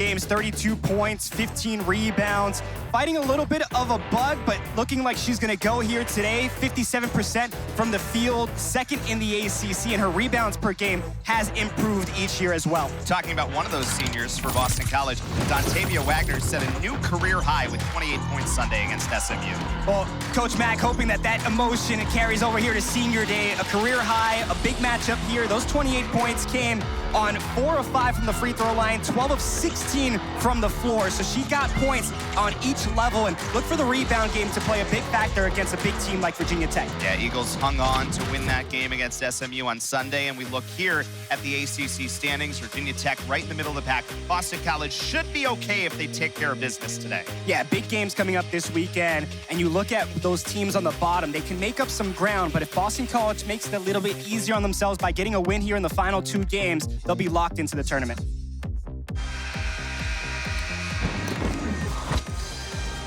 games, 32 points, 15 rebounds, fighting a little bit of a bug, but looking like she's gonna go here today. 57% from the field, second in the ACC, and her rebounds per game has improved each year as well. Talking about one of those seniors for Boston College, Teya Wagner set a new career high with 28 points Sunday against SMU. Well, Coach Mack hoping that emotion carries over here to senior day, a career high, a big matchup here. Those 28 points came on 4 of 5 from the free throw line, 12 of 16 from the floor. So she got points on each level, and look for the rebound game to play a big factor against a big team like Virginia Tech. Yeah, Eagles hung on to win that game against SMU on Sunday, and we look here at the ACC standings. Virginia Tech right in the middle of the pack. Boston College should be okay if they take care of business today. Yeah, big games coming up this weekend, and you look at those teams on the bottom, they can make up some ground, but if Boston College makes it a little bit easier on themselves by getting a win here in the final 2 games, they'll be locked into the tournament.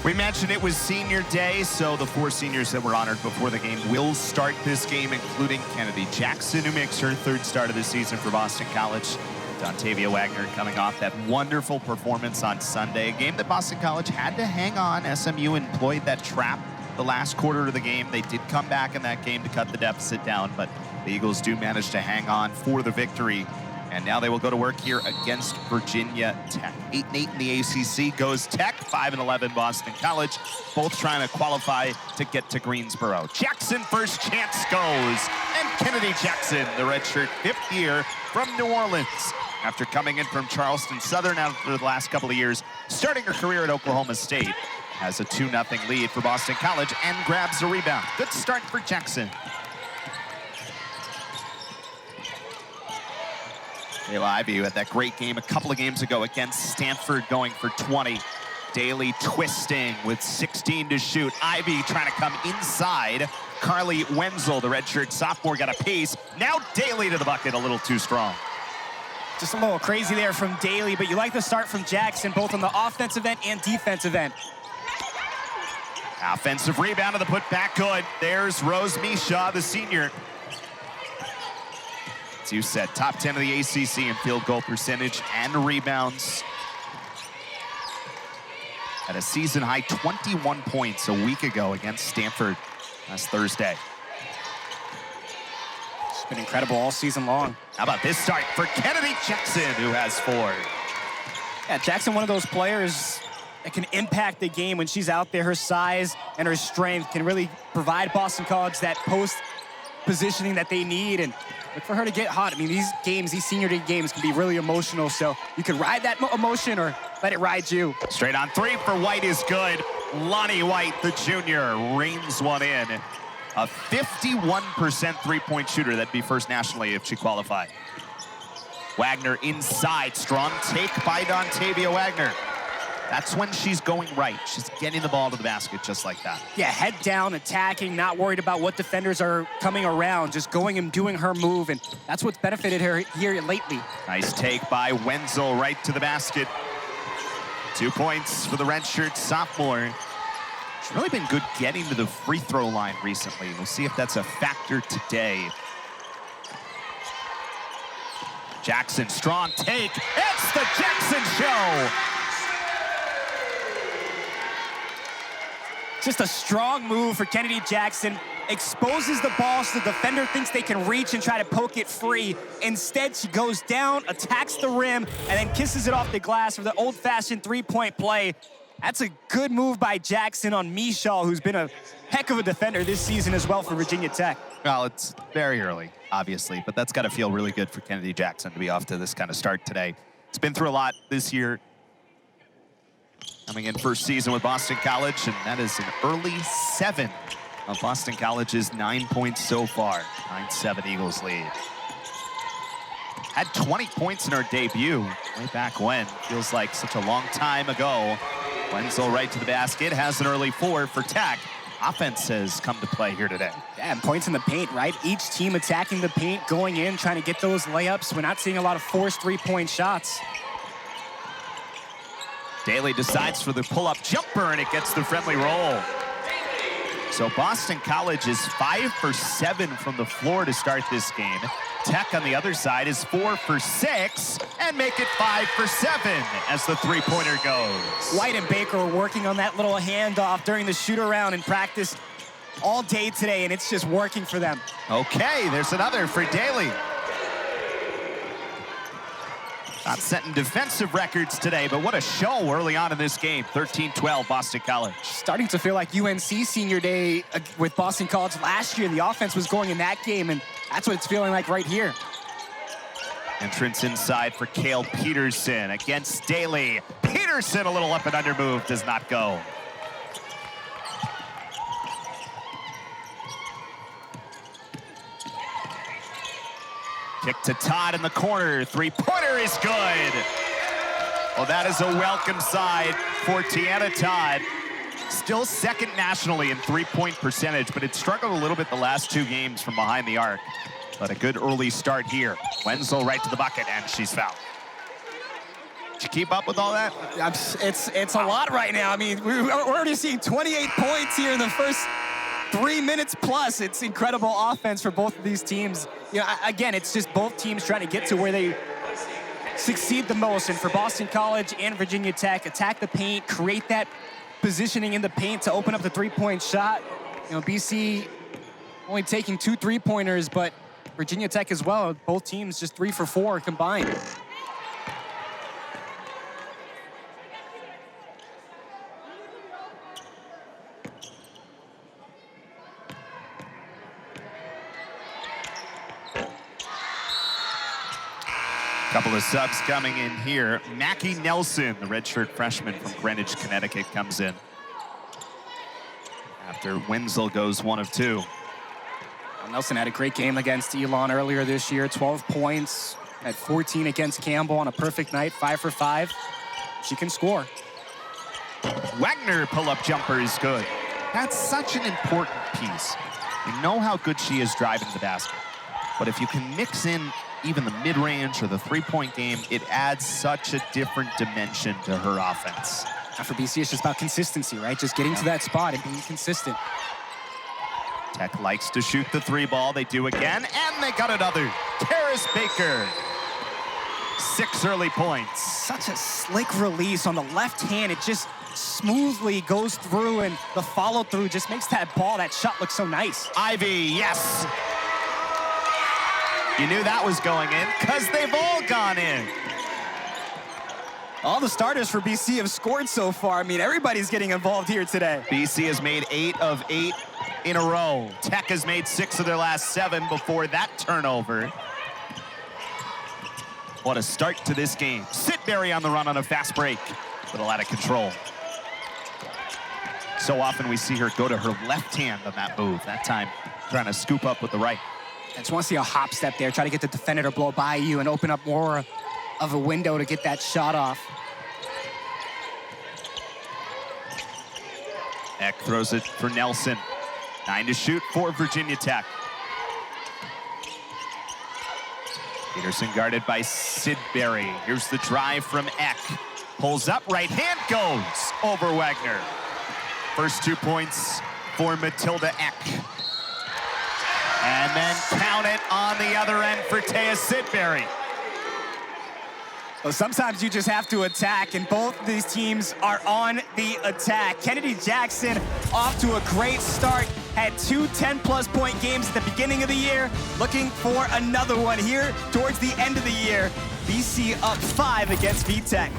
We mentioned it was senior day, so the 4 seniors that were honored before the game will start this game, including Kennedy Jackson, who makes her 3rd start of the season for Boston College. Teya Wagner coming off that wonderful performance on Sunday, a game that Boston College had to hang on. SMU employed that trap the last quarter of the game. They did come back in that game to cut the deficit down, but the Eagles do manage to hang on for the victory. And now they will go to work here against Virginia Tech. 8-8 in the ACC goes Tech, 5-11 Boston College, both trying to qualify to get to Greensboro. Jackson first chance goes, and Kennedy Jackson, the redshirt 5th year from New Orleans. After coming in from Charleston Southern after the last couple of years, starting her career at Oklahoma State, has a 2-0 lead for Boston College and grabs a rebound. Good start for Jackson. Kaylah Ivey had that great game a couple of games ago against Stanford, going for 20. Daly twisting with 16 to shoot. Ivey trying to come inside. Carleigh Wenzel, the redshirt sophomore, got a piece. Now Daly to the bucket, a little too strong. Just a little crazy there from Daly, but you like the start from Jackson, both on the offensive end and defensive end. Offensive rebound to the putback, good. There's Rose Misha, the senior. As you said, top 10 of the ACC in field goal percentage and rebounds. At a season high 21 points a week ago against Stanford last Thursday. It's been incredible all season long. How about this start for Kennedy Jackson, who has 4. Yeah, Jackson, one of those players that can impact the game when she's out there. Her size and her strength can really provide Boston College that post positioning that they need, and look for her to get hot. I mean, these games, these senior day games can be really emotional, so you can ride that emotion or let it ride you. Straight on 3 for White is good. Lonnie White, the junior, reins one in. A 51% three-point shooter. That'd be first nationally if she qualified. Wagner inside, strong take by Teya Wagner. That's when she's going right. She's getting the ball to the basket just like that. Yeah, head down, attacking, not worried about what defenders are coming around, just going and doing her move, and that's what's benefited her here lately. Nice take by Wenzel right to the basket. 2 points for the redshirt sophomore. She's really been good getting to the free throw line recently. We'll see if that's a factor today. Jackson, strong take. It's the Jackson show. Just a strong move for Kennedy Jackson. Exposes the ball so the defender thinks they can reach and try to poke it free. Instead, she goes down, attacks the rim, and then kisses it off the glass for the old-fashioned three-point play. That's a good move by Jackson on Misha, who's been a heck of a defender this season as well for Virginia Tech. Well, it's very early, obviously, but that's got to feel really good for Kennedy Jackson to be off to this kind of start today. It's been through a lot this year. Coming in first season with Boston College, and that is an early 7 of Boston College's 9 points so far. 9-7 Eagles lead. Had 20 points in her debut way back when. Feels like such a long time ago. Wenzel right to the basket, has an early 4 for Tech. Offense has come to play here today. Yeah, and points in the paint, right? Each team attacking the paint, going in, trying to get those layups. We're not seeing a lot of forced three-point shots. Daly decides for the pull-up jumper, and it gets the friendly roll. So Boston College is 5 for 7 from the floor to start this game. Tech on the other side is 4 for 6 and make it 5 for 7 as the three-pointer goes. White and Baker were working on that little handoff during the shoot-around in practice all day today, and it's just working for them. Okay, there's another for Daly. Not setting defensive records today, but what a show early on in this game. 13-12, Boston College. Starting to feel like UNC senior day with Boston College last year. The offense was going in that game, and that's what it's feeling like right here. Entrance inside for Cale Peterson against Daly. Peterson, a little up and under move, does not go. Kick to Todd in the corner. Three-pointer is good. Well, that is a welcome side for Teya Todd. Still second nationally in three-point percentage, but it struggled a little bit the last two games from behind the arc. But a good early start here. Wenzel right to the bucket, and she's fouled. Did you keep up with all that? It's a lot right now. I mean, we're already seeing 28 points here in the first 3 minutes plus. It's incredible offense for both of these teams. You know, again, it's just both teams trying to get to where they succeed the most. And for Boston College and Virginia Tech, attack the paint, create that positioning in the paint to open up the three-point shot. You know, BC only taking 2 3-pointers, but Virginia Tech as well. Both teams just 3 for 4 combined. Couple of subs coming in here. Mackie Nelson, the redshirt freshman from Greenwich, Connecticut, comes in after Wenzel goes 1 of 2. Well, Nelson had a great game against Elon earlier this year. 12 points, had 14 against Campbell on a perfect night, 5 for 5. She can score. Wagner pull-up jumper is good. That's such an important piece. You know how good she is driving the basket. But if you can mix in even the mid-range or the three-point game, it adds such a different dimension to her offense. And for BC, it's just about consistency, right? Just getting to that spot and being consistent. Tech likes to shoot the 3-ball. They do again, and they got another. Carys Baker, 6 early points. Such a slick release on the left hand. It just smoothly goes through, and the follow-through just makes that ball, that shot look so nice. Ivey, yes. You knew that was going in because they've all gone in. All the starters for BC have scored so far. I mean, everybody's getting involved here today. BC has made 8 of 8 in a row. Tech has made 6 of their last 7 before that turnover. What a start to this game. Sidberry on the run on a fast break. A little out of control. So often we see her go to her left hand on that move. That time trying to scoop up with the right. I just want to see a hop step there, try to get the defender to blow by you and open up more of a window to get that shot off. Eck throws it for Nelson. 9 to shoot for Virginia Tech. Peterson guarded by Sidberry. Here's the drive from Eck. Pulls up, right hand goes over Wagner. First 2 points for Matilda Eck. And then count it on the other end for Teya Sidberry. Well, sometimes you just have to attack, and both of these teams are on the attack. Kennedy Jackson off to a great start. Had 2 10-plus point games at the beginning of the year. Looking for another one here towards the end of the year. BC up 5 against VTech.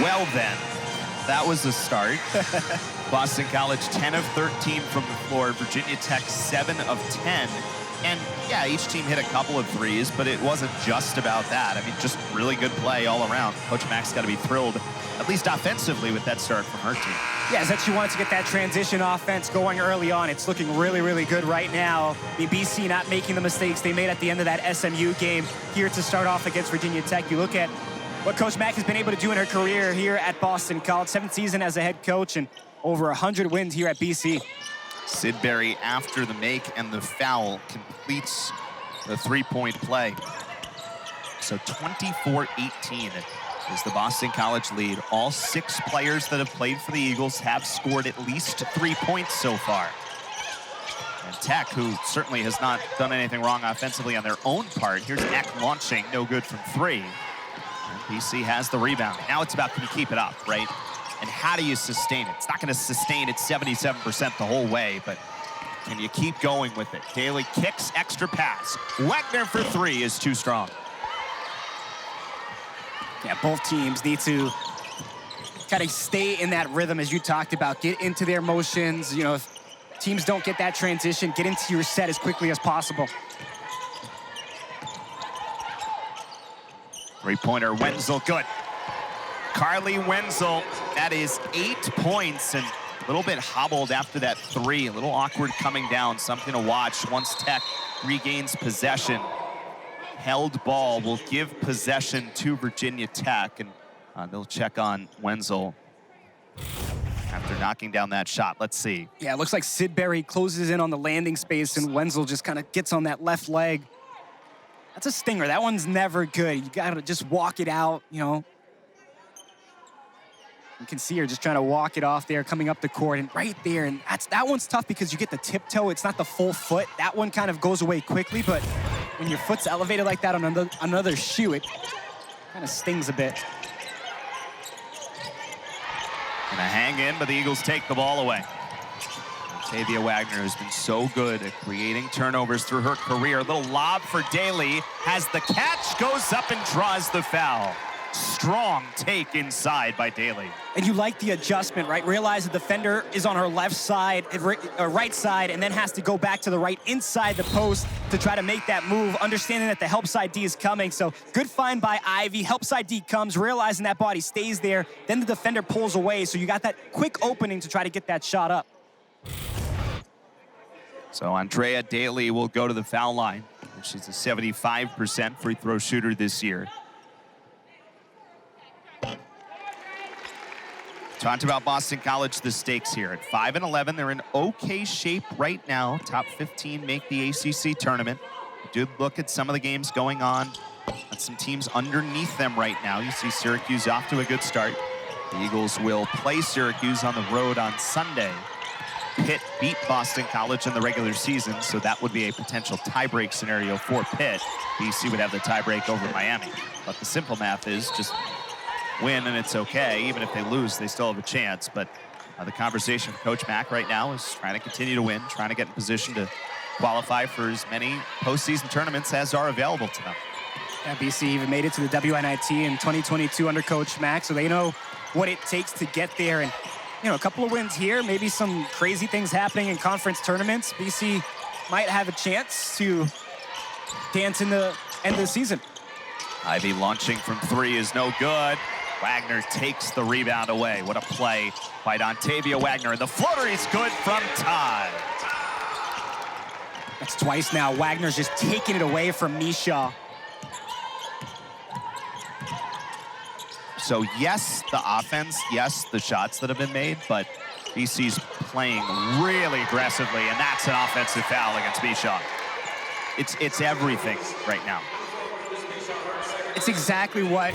Well then, that was the start. Boston College 10 of 13 from the floor. Virginia Tech 7 of 10. And yeah, each team hit a couple of threes, but it wasn't just about that. I mean, just really good play all around. Coach Mack's got to be thrilled, at least offensively, with that start from her team. Yeah, as that she wanted to get that transition offense going early on. It's looking really, really good right now. I mean, BC not making the mistakes they made at the end of that SMU game here to start off against Virginia Tech. You look at what Coach Mack has been able to do in her career here at Boston College. 7th season as a head coach and over 100 wins here at BC. Sidberry, after the make and the foul, completes the three-point play. So 24-18 is the Boston College lead. All 6 players that have played for the Eagles have scored at least 3 points so far. And Tech, who certainly has not done anything wrong offensively on their own part, here's Eck launching, no good from 3. And BC has the rebound. Now it's about, can you keep it up, right? And how do you sustain it? It's not going to sustain it 77% the whole way, but can you keep going with it? Kaylah kicks, extra pass. Wagner for 3 is too strong. Yeah, both teams need to kind of stay in that rhythm as you talked about, get into their motions. You know, if teams don't get that transition, get into your set as quickly as possible. Three-pointer, Wenzel, good. Carleigh Wenzel, that is 8 points, and a little bit hobbled after that 3. A little awkward coming down, something to watch once Tech regains possession. Held ball will give possession to Virginia Tech, and they'll check on Wenzel after knocking down that shot. Let's see. Yeah, it looks like Sidberry closes in on the landing space, and Wenzel just kind of gets on that left leg. That's a stinger. That one's never good. You got to just walk it out, you know. You can see her just trying to walk it off there, coming up the court, and right there. And that one's tough because you get the tiptoe. It's not the full foot. That one kind of goes away quickly, but when your foot's elevated like that on another shoe, it kind of stings a bit. Gonna hang in, but the Eagles take the ball away. Tavia Wagner has been so good at creating turnovers through her career. A little lob for Daly, has the catch, goes up and draws the foul. Strong take inside by Daly. And you like the adjustment, right? Realize the defender is on her left side, right side, and then has to go back to the right inside the post to try to make that move, understanding that the help side D is coming. So good find by Ivey. Help side D comes, realizing that body stays there. Then the defender pulls away. So you got that quick opening to try to get that shot up. So Andrea Daly will go to the foul line. She's a 75% free throw shooter this year. Talked about Boston College, the stakes here. At 5-11, they're in okay shape right now. Top 15 make the ACC tournament. Good look at some of the games going on. Got some teams underneath them right now. You see Syracuse off to a good start. The Eagles will play Syracuse on the road on Sunday. Pitt beat Boston College in the regular season, so that would be a potential tiebreak scenario for Pitt. BC would have the tiebreak over Miami. But the simple math is just win and it's okay. Even if they lose, they still have a chance. But the conversation for Coach Mack right now is trying to continue to win, trying to get in position to qualify for as many postseason tournaments as are available to them. Yeah, BC even made it to the WNIT in 2022 under Coach Mack, so they know what it takes to get there. And, you know, a couple of wins here, maybe some crazy things happening in conference tournaments. BC might have a chance to dance in the end of the season. Ivey launching from 3 is no good. Wagner takes the rebound away. What a play by Tavia Wagner. And the floater is good from Todd. That's twice now. Wagner's just taking it away from Misha. So yes, the offense, yes, the shots that have been made, but BC's playing really aggressively, and that's an offensive foul against Misha. It's everything right now. It's exactly what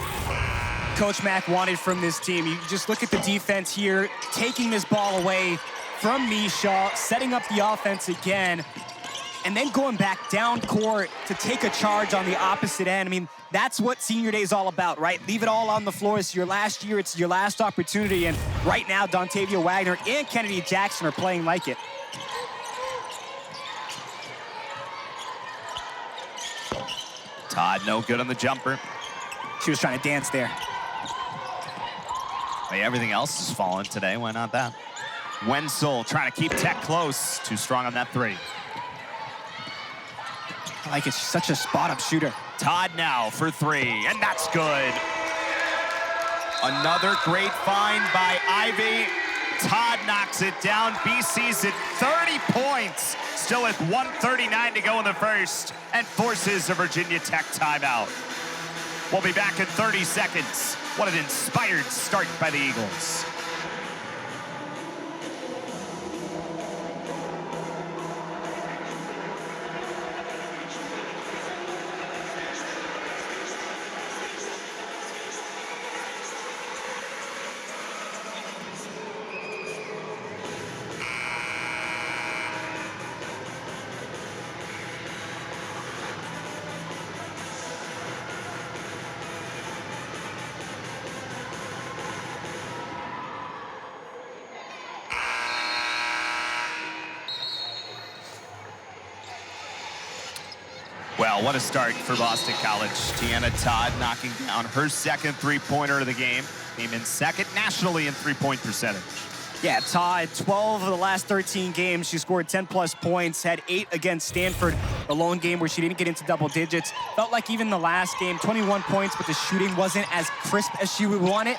Coach Mack wanted from this team. You just look at the defense here, taking this ball away from Misha, setting up the offense again, and then going back down court to take a charge on the opposite end. I mean, that's what senior day is all about, right? Leave it all on the floor. It's your last year. It's your last opportunity. And right now, Tavia Wagner and Kennedy Jackson are playing like it. Todd, no good on the jumper. She was trying to dance there. Hey, everything else is falling today. Why not that? Wenzel trying to keep Tech close. Too strong on that three. I like it. She's such a spot-up shooter. Todd now for three, and that's good. Another great find by Ivey. Todd knocks it down. BC's at 30 points. Still with 1:39 to go in the first, and forces a Virginia Tech timeout. We'll be back in 30 seconds. What an inspired start by the Eagles. Well, what a start for Boston College. Todd knocking down her second three-pointer of the game. Came in second nationally in three-point percentage. Yeah, Todd, 12 of the last 13 games. She scored 10-plus points, had 8 against Stanford, the lone game where she didn't get into double digits. Felt like even the last game, 21 points, but the shooting wasn't as crisp as she would want it.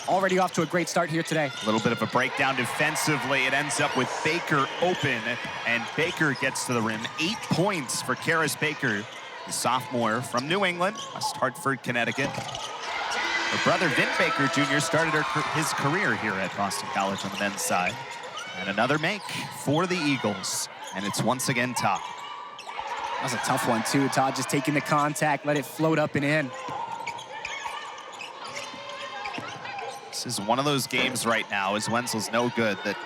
Already off to a great start here today. A little bit of a breakdown defensively. It ends up with Baker open, and Baker gets to the rim. 8 points for Carys Baker, the sophomore from New England, West Hartford, Connecticut. Her brother, Vin Baker Jr., started his career here at Boston College on the men's side. And another make for the Eagles, and it's once again Todd. That was a tough one, too. Todd just taking the contact, let it float up and in. This is one of those games right now, as Wenzel's no good, that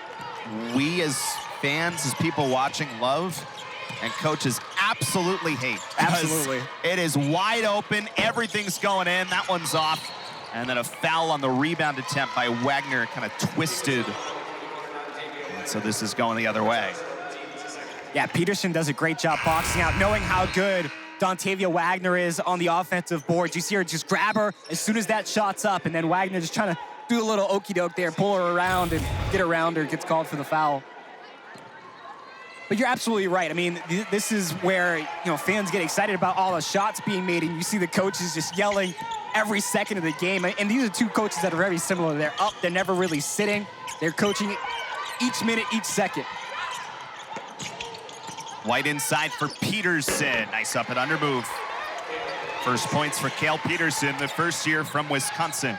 we as fans, as people watching, love, and coaches absolutely hate. Absolutely. It is wide open, everything's going in, that one's off. And then a foul on the rebound attempt by Wagner, kind of twisted. And so this is going the other way. Yeah, Peterson does a great job boxing out, knowing how good Dontavia Wagner is on the offensive boards. You see her just grab her as soon as that shot's up, and then Wagner just trying to do a little okey-doke there, pull her around and get around her, gets called for the foul. But you're absolutely right. I mean, this is where, fans get excited about all the shots being made, and you see the coaches just yelling every second of the game. And these are two coaches that are very similar. They're up, they're never really sitting. They're coaching each minute, each second. White inside for Peterson. Nice up and under move. First points for Kaylah Peterson, the first year from Wisconsin.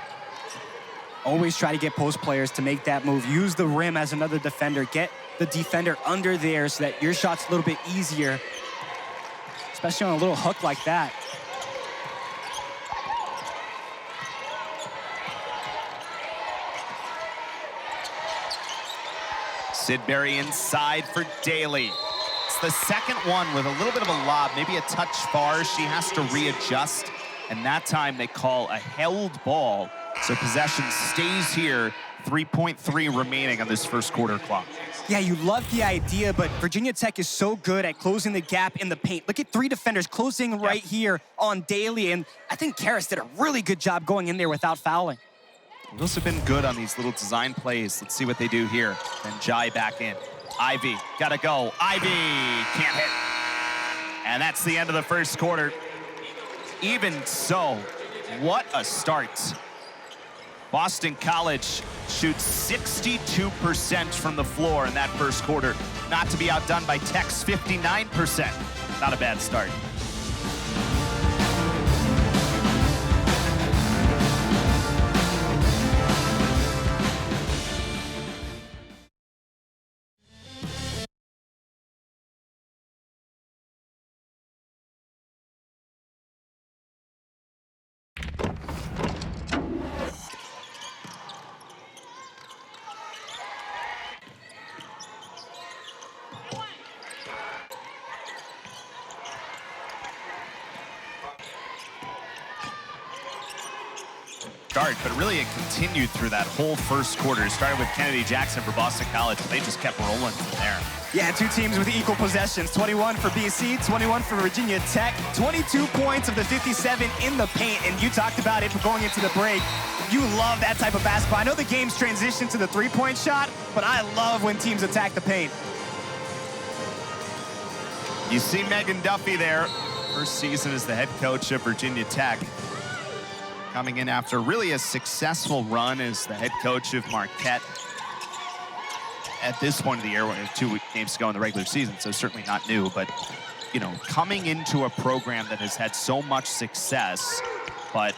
Always try to get post players to make that move. Use the rim as another defender. Get the defender under there so that your shot's a little bit easier, especially on a little hook like that. Sidberry inside for Daly. It's the second one with a little bit of a lob, maybe a touch far. She has to readjust, and that time they call a held ball. So possession stays here, 3.3 remaining on this first quarter clock. Yeah, you love the idea, but Virginia Tech is so good at closing the gap in the paint. Look at 3 defenders closing right here on Daly, and I think Carys did a really good job going in there without fouling. Those have been good on these little design plays. Let's see what they do here. Then Jai back in. Ivey, gotta go. Ivey can't hit. And that's the end of the first quarter. Even so, what a start. Boston College shoots 62% from the floor in that first quarter. Not to be outdone by Tech's 59%. Not a bad start. But really it continued through that whole first quarter. It started with Kennedy Jackson for Boston College, and they just kept rolling from there. Yeah, 2 teams with equal possessions. 21 for BC, 21 for Virginia Tech. 22 points of the 57 in the paint, and you talked about it going into the break. You love that type of basketball. I know the game's transitioned to the three-point shot, but I love when teams attack the paint. You see Megan Duffy there, first season as the head coach of Virginia Tech, coming in after really a successful run as the head coach of Marquette. At this point of the year, 2 games to go in the regular season, so certainly not new, but you know, coming into a program that has had so much success, but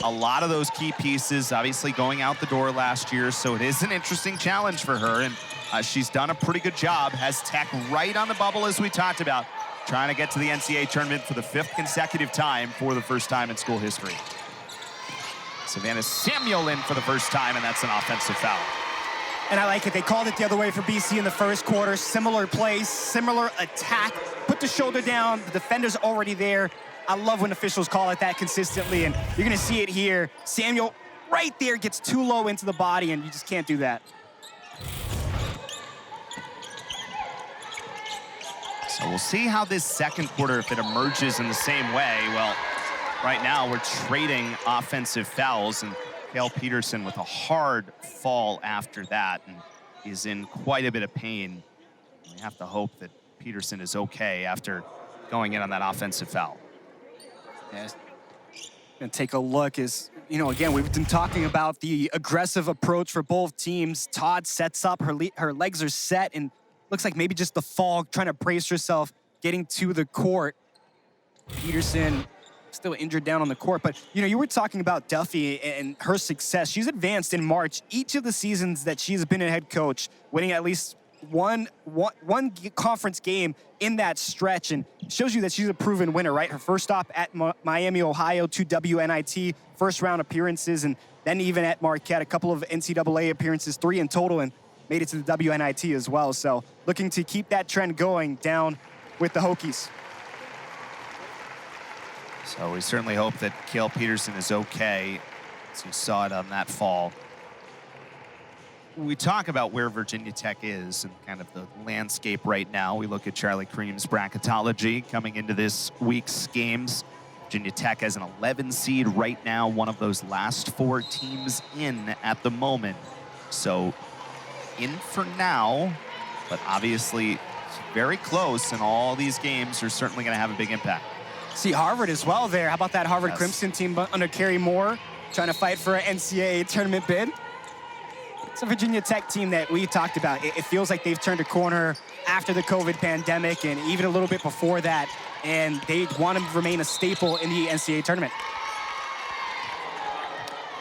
a lot of those key pieces obviously going out the door last year, so it is an interesting challenge for her, and she's done a pretty good job, has Tech right on the bubble as we talked about, trying to get to the NCAA tournament for the 5th consecutive time for the first time in school history. Savannah Samuel in for the first time, and that's an offensive foul. And I like it. They called it the other way for BC in the first quarter. Similar place, similar attack. Put the shoulder down. The defender's already there. I love when officials call it that consistently, and you're going to see it here. Samuel right there gets too low into the body, and you just can't do that. So we'll see how this second quarter, if it emerges in the same way. Well, right now we're trading offensive fouls, and Kale Peterson with a hard fall after that, and is in quite a bit of pain. We have to hope that Peterson is okay after going in on that offensive foul. Yes. Gonna take a look as, you know, again, we've been talking about the aggressive approach for both teams. Todd sets up, her legs are set, and looks like maybe just the fall, trying to brace herself, getting to the court. Peterson still injured down on the court, but you know, you were talking about Duffy and her success. She's advanced in March each of the seasons that she's been a head coach, winning at least one conference game in that stretch, and shows you that she's a proven winner, right? Her first stop at Miami, Ohio, 2 WNIT first round appearances, and then even at Marquette, a couple of NCAA appearances, 3 in total, and made it to the WNIT as well. So looking to keep that trend going down with the Hokies. So we certainly hope that Kale Peterson is okay, as you saw it on that fall. We talk about where Virginia Tech is and kind of the landscape right now. We look at Charlie Cream's bracketology coming into this week's games. Virginia Tech has an 11 seed right now, one of those last 4 teams in at the moment. So in for now, but obviously very close, and all these games are certainly going to have a big impact. See Harvard as well there. How about that Harvard Yes. Crimson team under Carey Moore, trying to fight for an NCAA tournament bid? It's a Virginia Tech team that we talked about. It feels like they've turned a corner after the COVID pandemic and even a little bit before that, and they want to remain a staple in the NCAA tournament.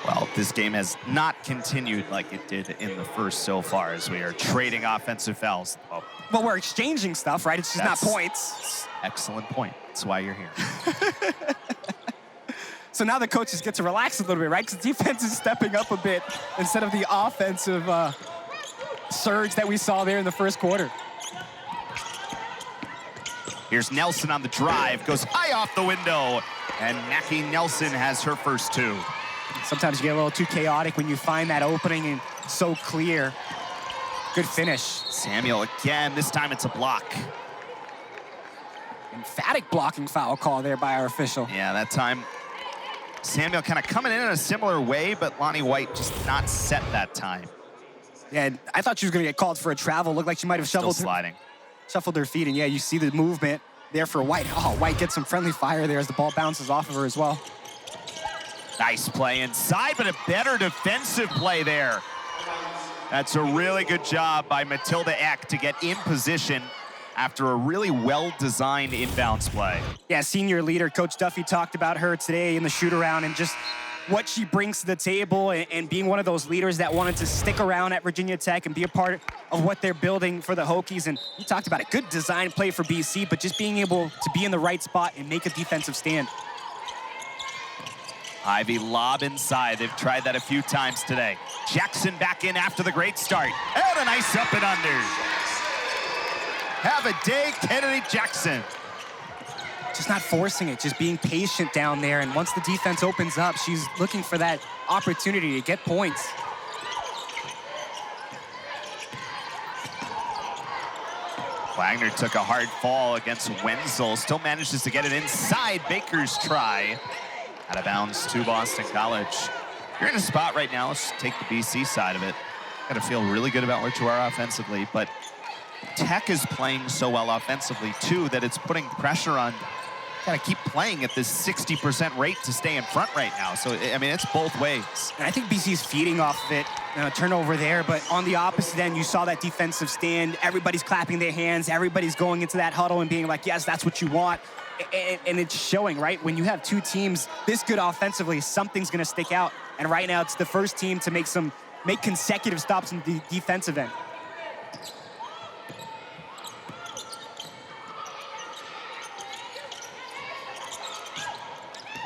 Well, this game has not continued like it did in the first so far, as we are trading offensive fouls. Oh, Well, we're exchanging stuff, right? It's just not points. excellent point. That's why you're here. So now the coaches get to relax a little bit, right? Because defense is stepping up a bit instead of the offensive surge that we saw there in the first quarter. Here's Nelson on the drive, goes high off the window, and Mackie Nelson has her first 2. Sometimes you get a little too chaotic when you find that opening and so clear. Good finish. Samuel again, this time it's a block. Emphatic blocking foul call there by our official. Yeah, that time Samuel kind of coming in a similar way, but Lonnie White just not set that time. Yeah, I thought she was going to get called for a travel. Looked like she might have Still sliding. shuffled her feet, and yeah, you see the movement there for White. Oh, White gets some friendly fire there as the ball bounces off of her as well. Nice play inside, but a better defensive play there. That's a really good job by Matilda Eck to get in position after a really well-designed inbounds play. Yeah, senior leader, Coach Duffy talked about her today in the shoot-around and just what she brings to the table and being one of those leaders that wanted to stick around at Virginia Tech and be a part of what they're building for the Hokies. And we talked about a good design play for BC, but just being able to be in the right spot and make a defensive stand. Ivey lob inside. They've tried that a few times today. Jackson back in after the great start. And a nice up and under. Have a day, Kennedy Jackson. Just not forcing it, just being patient down there. And once the defense opens up, she's looking for that opportunity to get points. Wagner took a hard fall against Wenzel. Still manages to get it inside Baker's try. Out of bounds to Boston College. You're in a spot right now. Let's take the BC side of it. Got to feel really good about where you are offensively, but Tech is playing so well offensively too that it's putting pressure on. Got to keep playing at this 60% rate to stay in front right now. So, I mean, it's both ways. And I think BC's feeding off of it. Turnover there, but on the opposite end, you saw that defensive stand. Everybody's clapping their hands. Everybody's going into that huddle and being like, yes, that's what you want. And it's showing, right? When you have two teams this good offensively, something's going to stick out. And right now, it's the first team to make consecutive stops in the defensive end.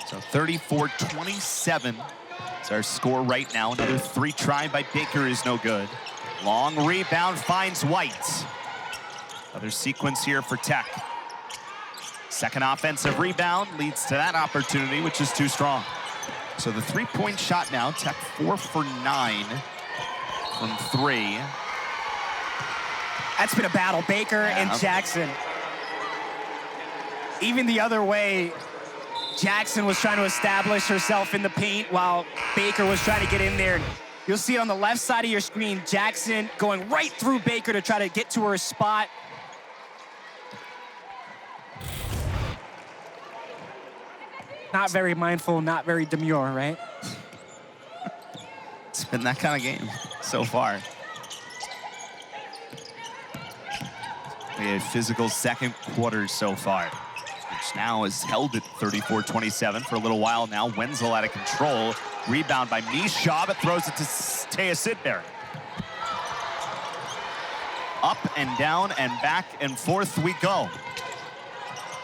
So 34-27 is our score right now. Another three try by Baker is no good. Long rebound finds White. Another sequence here for Tech. Second offensive rebound leads to that opportunity, which is too strong. So the three-point shot now, Tech 4 for 9 from 3. That's been a battle, Baker and Jackson. Even the other way, Jackson was trying to establish herself in the paint while Baker was trying to get in there. You'll see it on the left side of your screen, Jackson going right through Baker to try to get to her spot. Not very mindful, not very demure, right? It's been that kind of game so far. We had physical second quarter so far, which now is held at 34-27 for a little while now. Wenzel out of control. Rebound by Misha, but throws it to Teya Sidberry. Up and down and back and forth we go.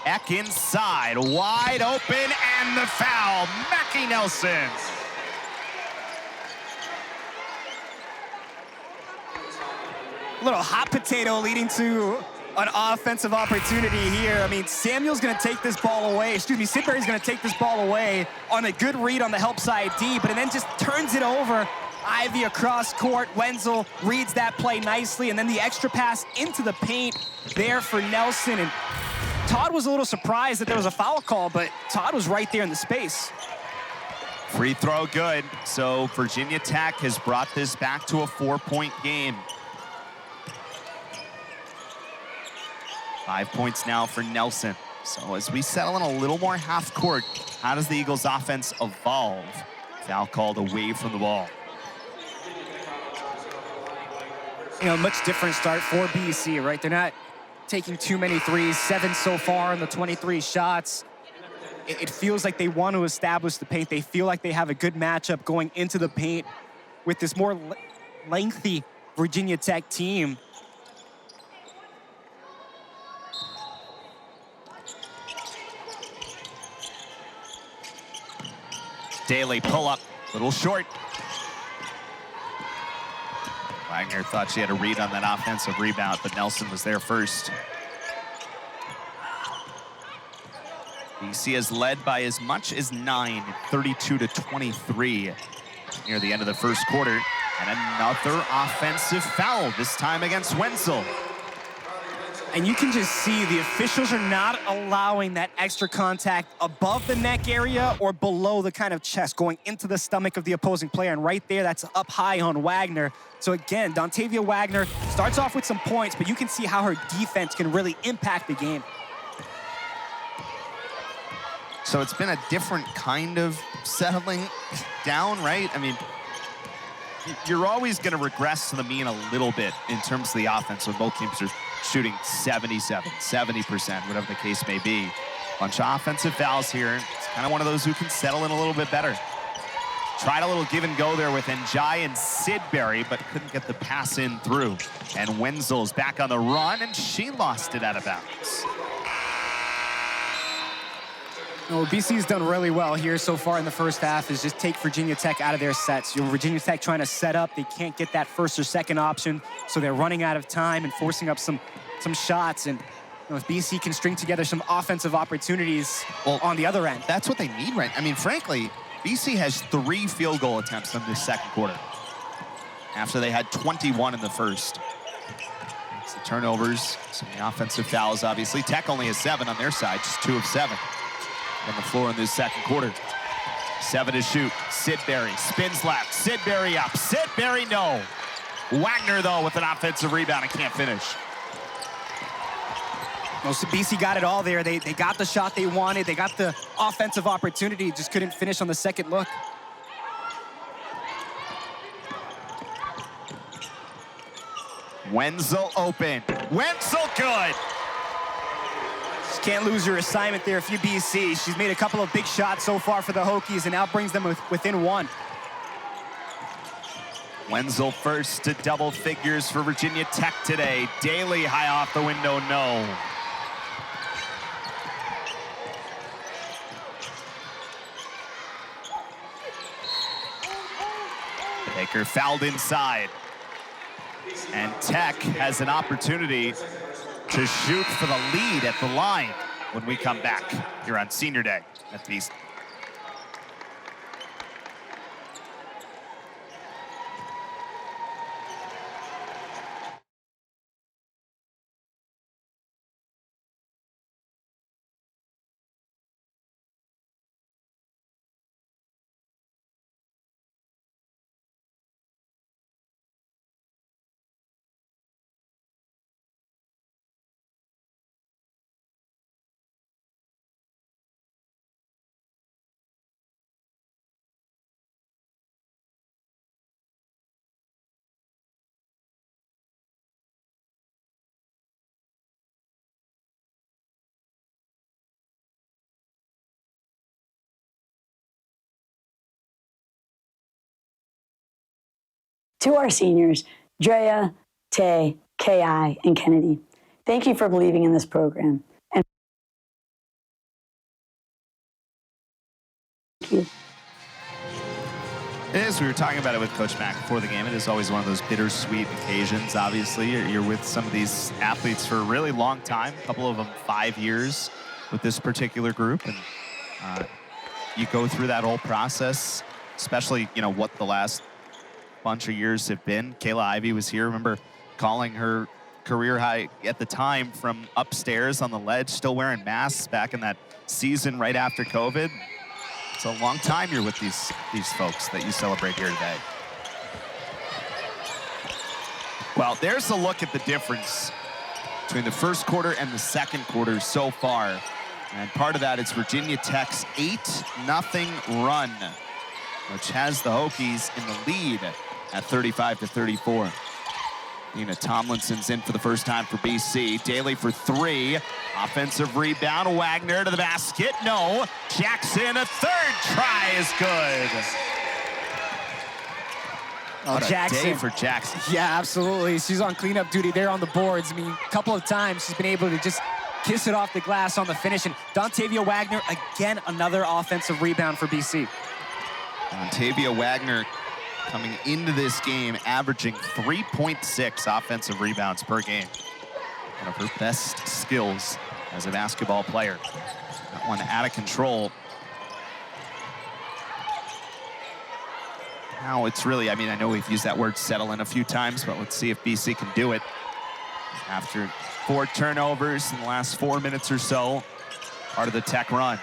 Eck inside, wide open, and the foul. Mackie Nelson. Little hot potato leading to an offensive opportunity here. I mean, Samuel's gonna take this ball away. Sidberry's gonna take this ball away on a good read on the help side D, but then just turns it over. Ivey across court. Wenzel reads that play nicely, and then the extra pass into the paint there for Nelson. And Todd was a little surprised that there was a foul call, but Todd was right there in the space. Free throw good. So Virginia Tech has brought this back to a 4-point game. 5 points now for Nelson. So as we settle in a little more half court, how does the Eagles offense evolve? Foul called away from the ball. Much different start for BC, right? They're not taking too many threes, 7 so far in the 23 shots. It feels like they want to establish the paint. They feel like they have a good matchup going into the paint with this more lengthy Virginia Tech team. Daly pull up, little short. Wagner thought she had a read on that offensive rebound, but Nelson was there first. BC has led by as much as 9, 32-23 near the end of the first quarter. And another offensive foul, this time against Wenzel. And you can just see the officials are not allowing that extra contact above the neck area or below the kind of chest going into the stomach of the opposing player. And right there, that's up high on Wagner. So again, Dontavia Wagner starts off with some points, but you can see how her defense can really impact the game. So it's been a different kind of settling down, right? I mean, you're always going to regress to the mean a little bit in terms of the offense when both teams are shooting 77, 70%, whatever the case may be. Bunch of offensive fouls here. It's kind of one of those who can settle in a little bit better. Tried a little give and go there with Njai and Sidberry, but couldn't get the pass in through. And Wenzel's back on the run, and she lost it out of bounds. What BC's done really well here so far in the first half is just take Virginia Tech out of their sets. Virginia Tech trying to set up, they can't get that first or second option, so they're running out of time and forcing up some shots. And if BC can string together some offensive opportunities on the other end. That's what they need, right? I mean, frankly, BC has 3 field goal attempts in this second quarter after they had 21 in the first. It's the turnovers, some of the offensive fouls, obviously. Tech only has 7 on their side, just 2 of 7 on the floor in this second quarter. 7 to shoot. Sidberry spins left. Sidberry up. Sidberry, no. Wagner, though, with an offensive rebound and can't finish. Well, so BC got it all there. They got the shot they wanted. They got the offensive opportunity. Just couldn't finish on the second look. Wenzel open. Wenzel good. Just can't lose your assignment there if you BC. She's made a couple of big shots so far for the Hokies and now brings them within 1. Wenzel first to double figures for Virginia Tech today. Daly high off the window, no. Baker fouled inside. And Tech has an opportunity to shoot for the lead at the line when we come back here on Senior Day at BC. To our seniors, Drea, Tay, Ki, and Kennedy, thank you for believing in this program. And thank you. As we were talking about it with Coach Mack before the game, it is always one of those bittersweet occasions. Obviously, you're with some of these athletes for a really long time, a couple of them 5 years with this particular group. And you go through that whole process, especially, what the last bunch of years have been. Kaylah Ivey was here. Remember calling her career high at the time from upstairs on the ledge, still wearing masks back in that season right after COVID. It's a long time you're with these folks that you celebrate here today. Well, there's a look at the difference between the first quarter and the second quarter so far. And part of that is Virginia Tech's 8-0 run, which has the Hokies in the lead at 35-34. Nina Tomlinson's in for the first time for BC. Daly for 3. Offensive rebound. Wagner to the basket. No. Jackson, a third try is good. Oh, what Jackson. a day for Jackson. Yeah, absolutely. She's on cleanup duty there on the boards. I mean, a couple of times she's been able to just kiss it off the glass on the finish. And Dontavia Wagner, again, another offensive rebound for BC. Dontavia Wagner coming into this game, averaging 3.6 offensive rebounds per game. One of her best skills as a basketball player. That one out of control. Now it's really, I know we've used that word settle in a few times, but let's see if BC can do it. After 4 turnovers in the last 4 minutes or so, part of the Tech run.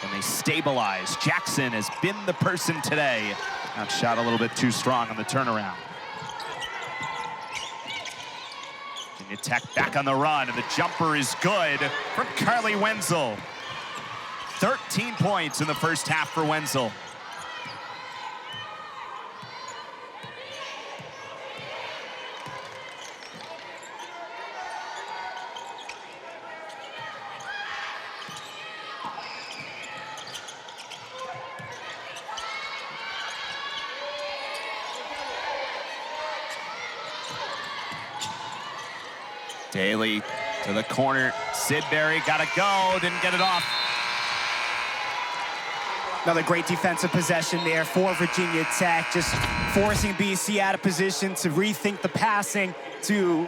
And they stabilize. Jackson has been the person today. That shot a little bit too strong on the turnaround. Virginia Tech back on the run, and the jumper is good from Carleigh Wenzel. 13 points in the first half for Wenzel. Daly to the corner. Sidberry gotta go, didn't get it off. Another great defensive possession there for Virginia Tech, just forcing BC out of position to rethink the passing, to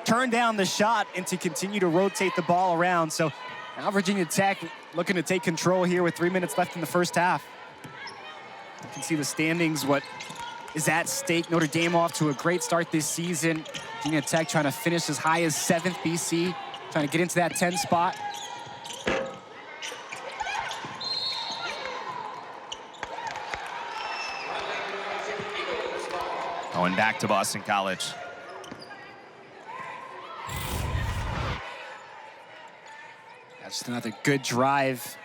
turn down the shot, and to continue to rotate the ball around. So now Virginia Tech looking to take control here with 3 minutes left in the first half. You can see the standings, what is at stake. Notre Dame off to a great start this season. Virginia Tech trying to finish as high as 7th, BC trying to get into that 10 spot. Going back to Boston College. That's another good drive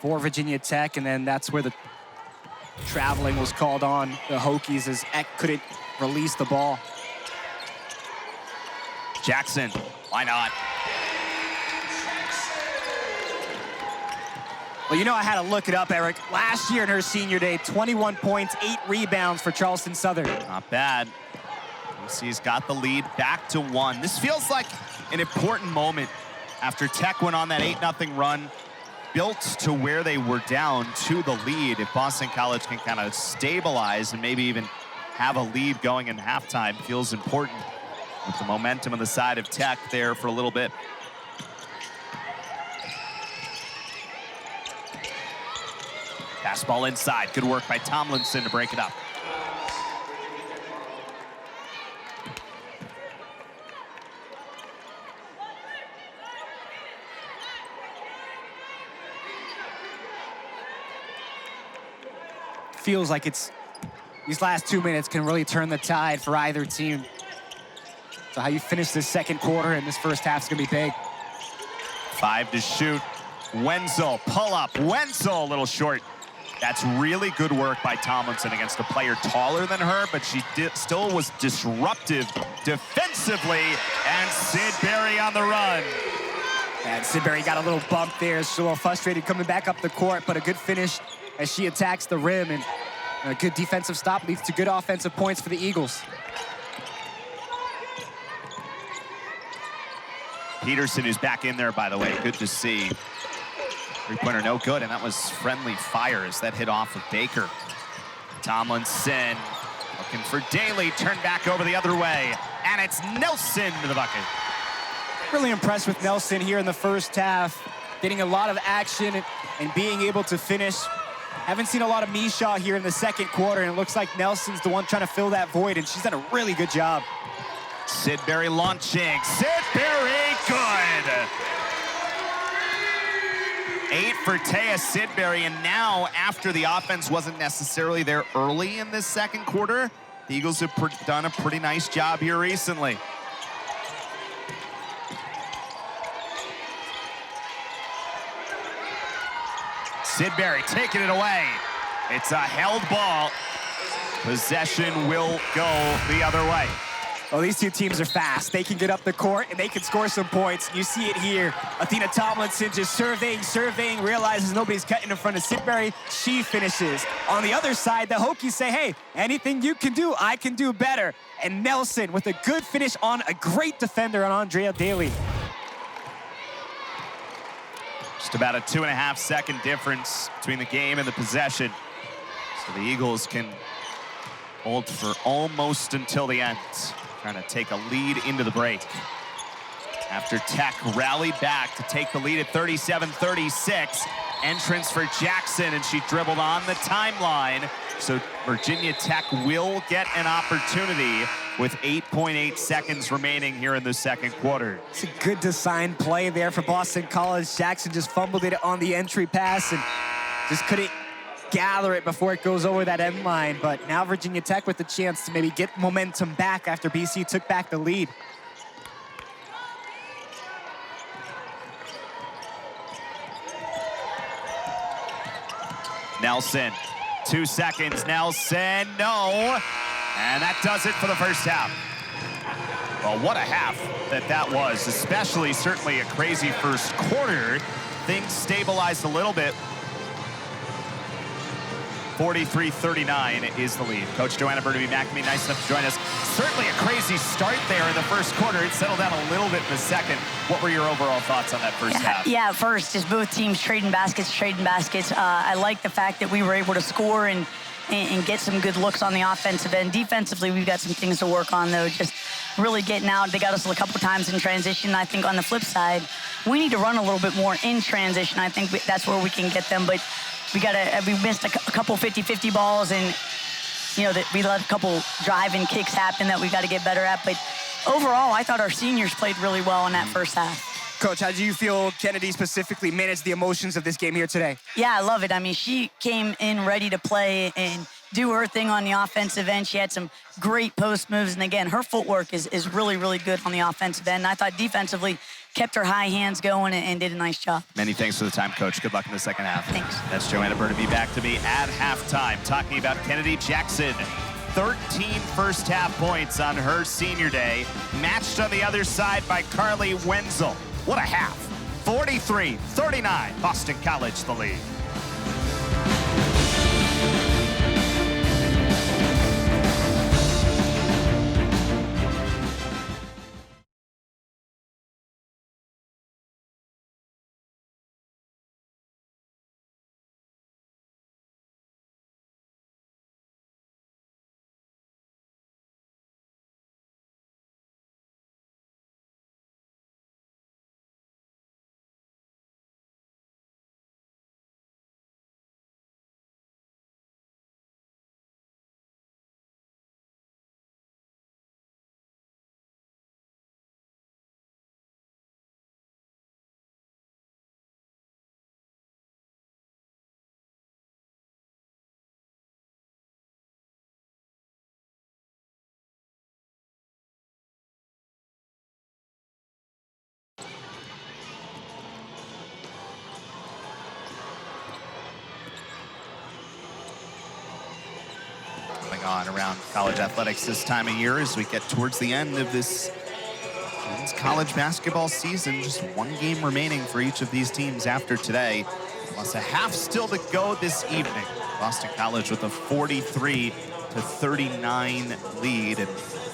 for Virginia Tech, and then that's where the traveling was called on the Hokies as Eck couldn't release the ball. Jackson, why not? Well, you know, I had to look it up, Eric. Last year in her senior day, 21 points, 8 rebounds for Charleston Southern. Not bad. ACC's got the lead back to 1. This feels like an important moment after Tech went on that 8-0 run, built to where they were down to the lead. If Boston College can kind of stabilize and maybe even have a lead going in halftime, feels important with the momentum on the side of Tech there for a little bit. Pass ball inside. Good work by Tomlinson to break it up. Feels like these last 2 minutes can really turn the tide for either team. So how you finish this second quarter and this first half is gonna be big. 5 to shoot. Wenzel, pull up. Wenzel a little short. That's really good work by Tomlinson against a player taller than her, but she still was disruptive defensively. And Sidberry on the run. And Sidberry got a little bump there. She's a little frustrated coming back up the court, but a good finish as she attacks the rim, and a good defensive stop leads to good offensive points for the Eagles. Peterson, who's back in there, by the way, good to see. Three-pointer no good, and that was friendly fire as that hit off of Baker. Tomlinson looking for Daly, turned back over the other way, and it's Nelson to the bucket. Really impressed with Nelson here in the first half, getting a lot of action and being able to finish. Haven't seen a lot of Mishaw here in the second quarter, and it looks like Nelson's the one trying to fill that void, and she's done a really good job. Sidberry launching. Sidberry, good. 8 for Teya Sidberry, and now after the offense wasn't necessarily there early in this second quarter, the Eagles have done a pretty nice job here recently. Sidberry taking it away. It's a held ball. Possession will go the other way. Well, these two teams are fast. They can get up the court, and they can score some points. You see it here. Athena Tomlinson just surveying, realizes nobody's cutting in front of Sidberry. She finishes. On the other side, the Hokies say, hey, anything you can do, I can do better. And Nelson with a good finish on a great defender on Andrea Daly. Just about a 2.5-second difference between the game and the possession. So the Eagles can hold for almost until the end, trying to take a lead into the break. After Tech rallied back to take the lead at 37-36, entrance for Jackson, and she dribbled on the timeline. So Virginia Tech will get an opportunity with 8.8 seconds remaining here in the second quarter. It's a good design play there for Boston College. Jackson just fumbled it on the entry pass and just couldn't gather it before it goes over that end line. But now Virginia Tech with the chance to maybe get momentum back after BC took back the lead. Nelson, 2 seconds, Nelson, no. And that does it for the first half. Well, what a half that was, especially certainly a crazy first quarter. Things stabilized a little bit. 43-39 is the lead. Coach Joanna Burnaby-McNamee, nice enough to join us. Certainly a crazy start there in the first quarter. It settled down a little bit in the second. What were your overall thoughts on that first half? Yeah, first, just both teams trading baskets. I like the fact that we were able to score and get some good looks on the offensive end. Defensively, we've got some things to work on, though. Just really getting out. They got us a couple times in transition. I think on the flip side, we need to run a little bit more in transition. I think that's where we can get them. But we missed a couple 50-50 balls, and we let a couple drive-in kicks happen that we got to get better at. But overall, I thought our seniors played really well in that first half. Coach, how do you feel Kennedy specifically managed the emotions of this game here today? Yeah, I love it. I mean, she came in ready to play and do her thing on the offensive end. She had some great post moves. And again, her footwork is really, really good on the offensive end. And I thought defensively kept her high hands going and did a nice job. Many thanks for the time, Coach. Good luck in the second half. Thanks. That's Joanna Burnaby back to me at halftime, talking about Kennedy Jackson. 13 first half points on her senior day, matched on the other side by Carleigh Wenzel. What a half. 43-39, Boston College the lead. On around college athletics this time of year as we get towards the end of this men's college basketball season. Just one game remaining for each of these teams after today, plus a half still to go this evening. Boston College with a 43-39 lead. And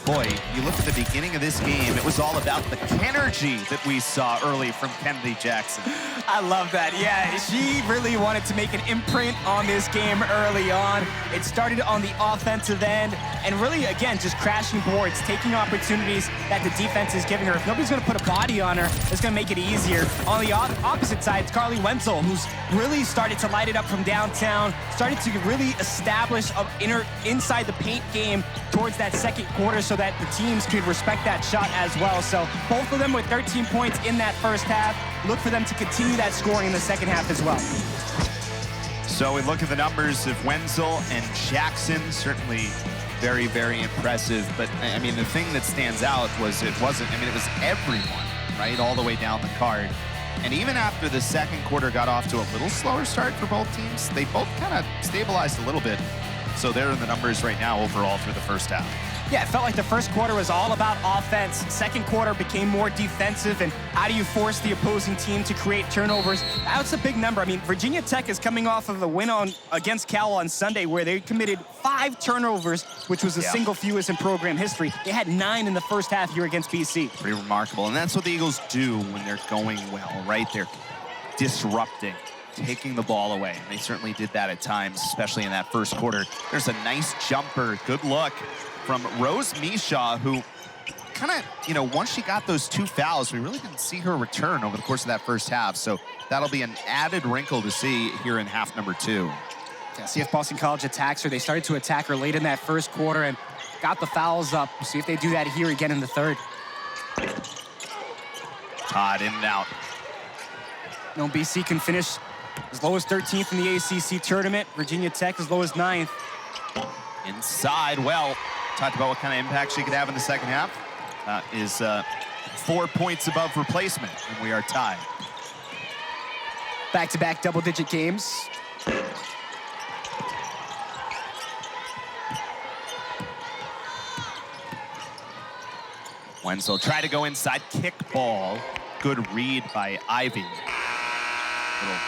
boy, you look at the beginning of this game, it was all about the energy that we saw early from Kennedy Jackson. I love that. Yeah, she really wanted to make an imprint on this game early on. It started on the offensive end and really, again, just crashing boards, taking opportunities that the defense is giving her. If nobody's going to put a body on her, it's going to make it easier. On the opposite side, it's Carleigh Wenzel, who's really started to light it up from downtown, started to really establish an inside the paint game towards that second quarter so that the teams could respect that shot as well. So both of them with 13 points in that first half. Look for them to continue that scoring in the second half as well. So we look at the numbers of Wenzel and Jackson, certainly very, very impressive. But I mean, the thing that stands out was it was everyone, right? All the way down the card. And even after the second quarter got off to a little slower start for both teams, they both kind of stabilized a little bit. So they're in the numbers right now overall through the first half. Yeah, it felt like the first quarter was all about offense. Second quarter became more defensive, and how do you force the opposing team to create turnovers? That's a big number. I mean, Virginia Tech is coming off of a win against Cal on Sunday where they committed 5 turnovers, which was the single fewest in program history. They had 9 in the first half here against BC. Pretty remarkable, and that's what the Eagles do when they're going well, right? They're disrupting, taking the ball away. And they certainly did that at times, especially in that first quarter. There's a nice jumper, good look from Rose Mishaw, who kind of, once she got those 2 fouls, we really didn't see her return over the course of that first half. So that'll be an added wrinkle to see here in half number 2. Yeah, see if Boston College attacks her. They started to attack her late in that first quarter and got the fouls up. We'll see if they do that here again in the third. Todd in and out. BC can finish as low as 13th in the ACC tournament. Virginia Tech as low as 9th. Inside, well, talked about what kind of impact she could have in the second half. Is 4 points above replacement, and we are tied. Back-to-back double-digit games. Wenzel try to go inside, kick ball. Good read by Ivey. Little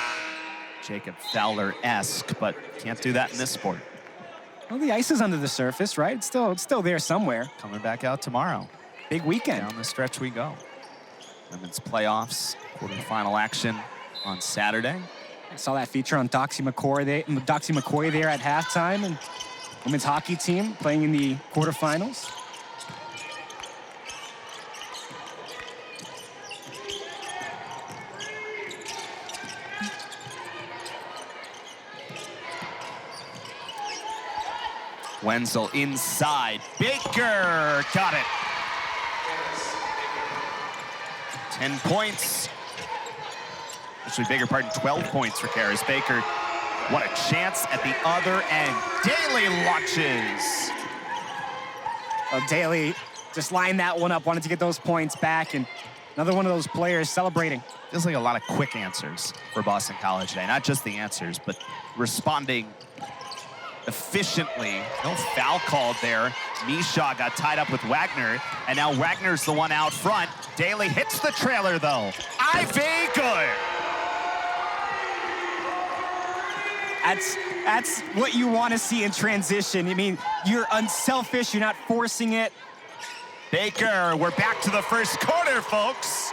Jacob Fowler-esque, but can't do that in this sport. Well, the ice is under the surface, right? It's still there somewhere. Coming back out tomorrow. Big weekend. Down the stretch we go. Women's playoffs, quarterfinal action on Saturday. I saw that feature on Doxy McCoy there at halftime, and women's hockey team playing in the quarterfinals. Wenzel inside. Baker got it. 10 points. Actually, bigger pardon, 12 points for Carys Baker. What a chance at the other end. Daly launches. Well, Daly just lined that one up, wanted to get those points back, and another one of those players celebrating. Feels like a lot of quick answers for Boston College today. Not just the answers, but responding efficiently. No foul called there. Misha got tied up with Wagner, and now Wagner's the one out front. Daly hits the trailer, though. Ivey, good. That's what you want to see in transition. I mean, you're unselfish, you're not forcing it. Baker, we're back to the first quarter, folks.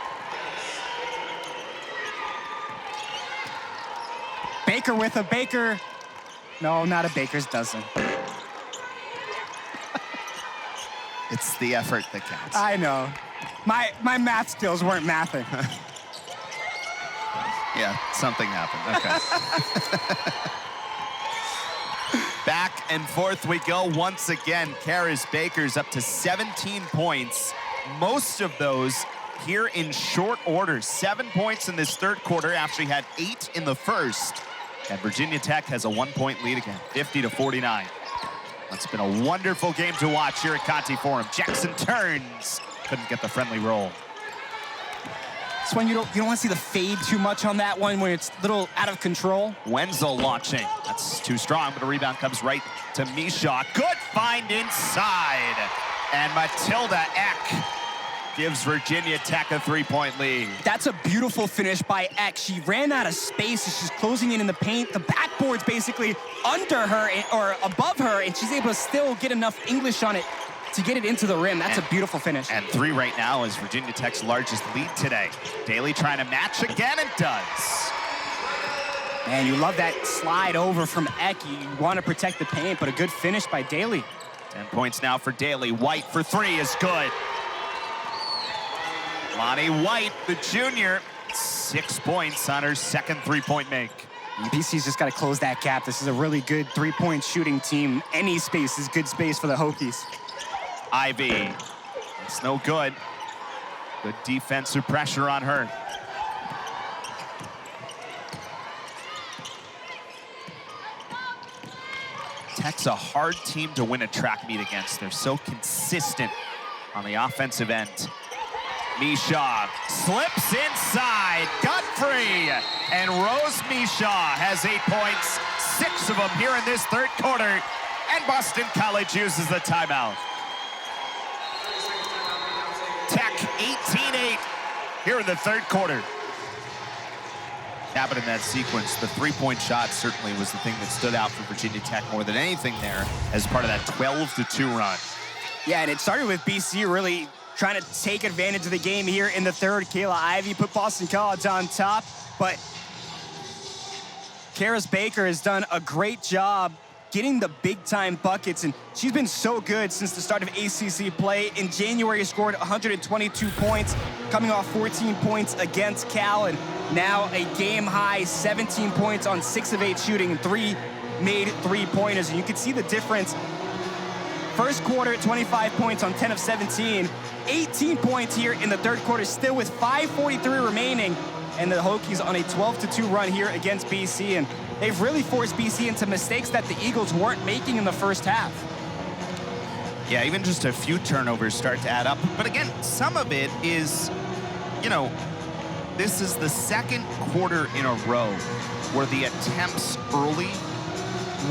Baker with a Baker. No, not a Baker's dozen. It's the effort that counts. I know. My math skills weren't mathing. Yeah, something happened. Okay. Back and forth we go once again. Carys Baker's up to 17 points. Most of those here in short order. 7 points in this third quarter after he had 8 in the first. And Virginia Tech has a 1-point lead again, 50-49. It's been a wonderful game to watch here at Conti Forum. Jackson turns, couldn't get the friendly roll. This one, you don't want to see the fade too much on that one when it's a little out of control. Wenzel launching. That's too strong, but a rebound comes right to Misha. Good find inside. And Matilda Eck gives Virginia Tech a 3-point lead. That's a beautiful finish by Eck. She ran out of space as she's closing in the paint. The backboard's basically under her or above her, and she's able to still get enough English on it to get it into the rim. That's a beautiful finish. And 3 right now is Virginia Tech's largest lead today. Daly trying to match again and does. Man, you love that slide over from Eck. You want to protect the paint, but a good finish by Daly. 10 points now for Daly. White for 3 is good. Lonnie White, the junior, 6 points on her second 3-point make. BC's just got to close that gap. This is a really good 3-point shooting team. Any space is good space for the Hokies. Ivey, it's no good. Good defensive pressure on her. Tech's a hard team to win a track meet against. They're so consistent on the offensive end. Misha slips inside, got free, and Rose Misha has 8 points, 6 of them here in this third quarter, and Boston College uses the timeout. Tech 18-8 here in the third quarter. Happened in that sequence. The 3-point shot certainly was the thing that stood out for Virginia Tech more than anything there as part of that 12-2 run. Yeah, and it started with BC really trying to take advantage of the game here in the third. Kaylah Ivey put Boston College on top, but Carys Baker has done a great job getting the big-time buckets, and she's been so good since the start of ACC play. In January, scored 122 points, coming off 14 points against Cal, and now a game-high 17 points on 6 of 8 shooting and 3 made 3-pointers. And you can see the difference. First quarter, 25 points on 10 of 17, 18 points here in the third quarter, still with 5:43 remaining, and the Hokies on a 12-2 run here against BC, and they've really forced BC into mistakes that the Eagles weren't making in the first half. Yeah, even just a few turnovers start to add up. But again, some of it is, you know, this is the second quarter in a row where the attempts early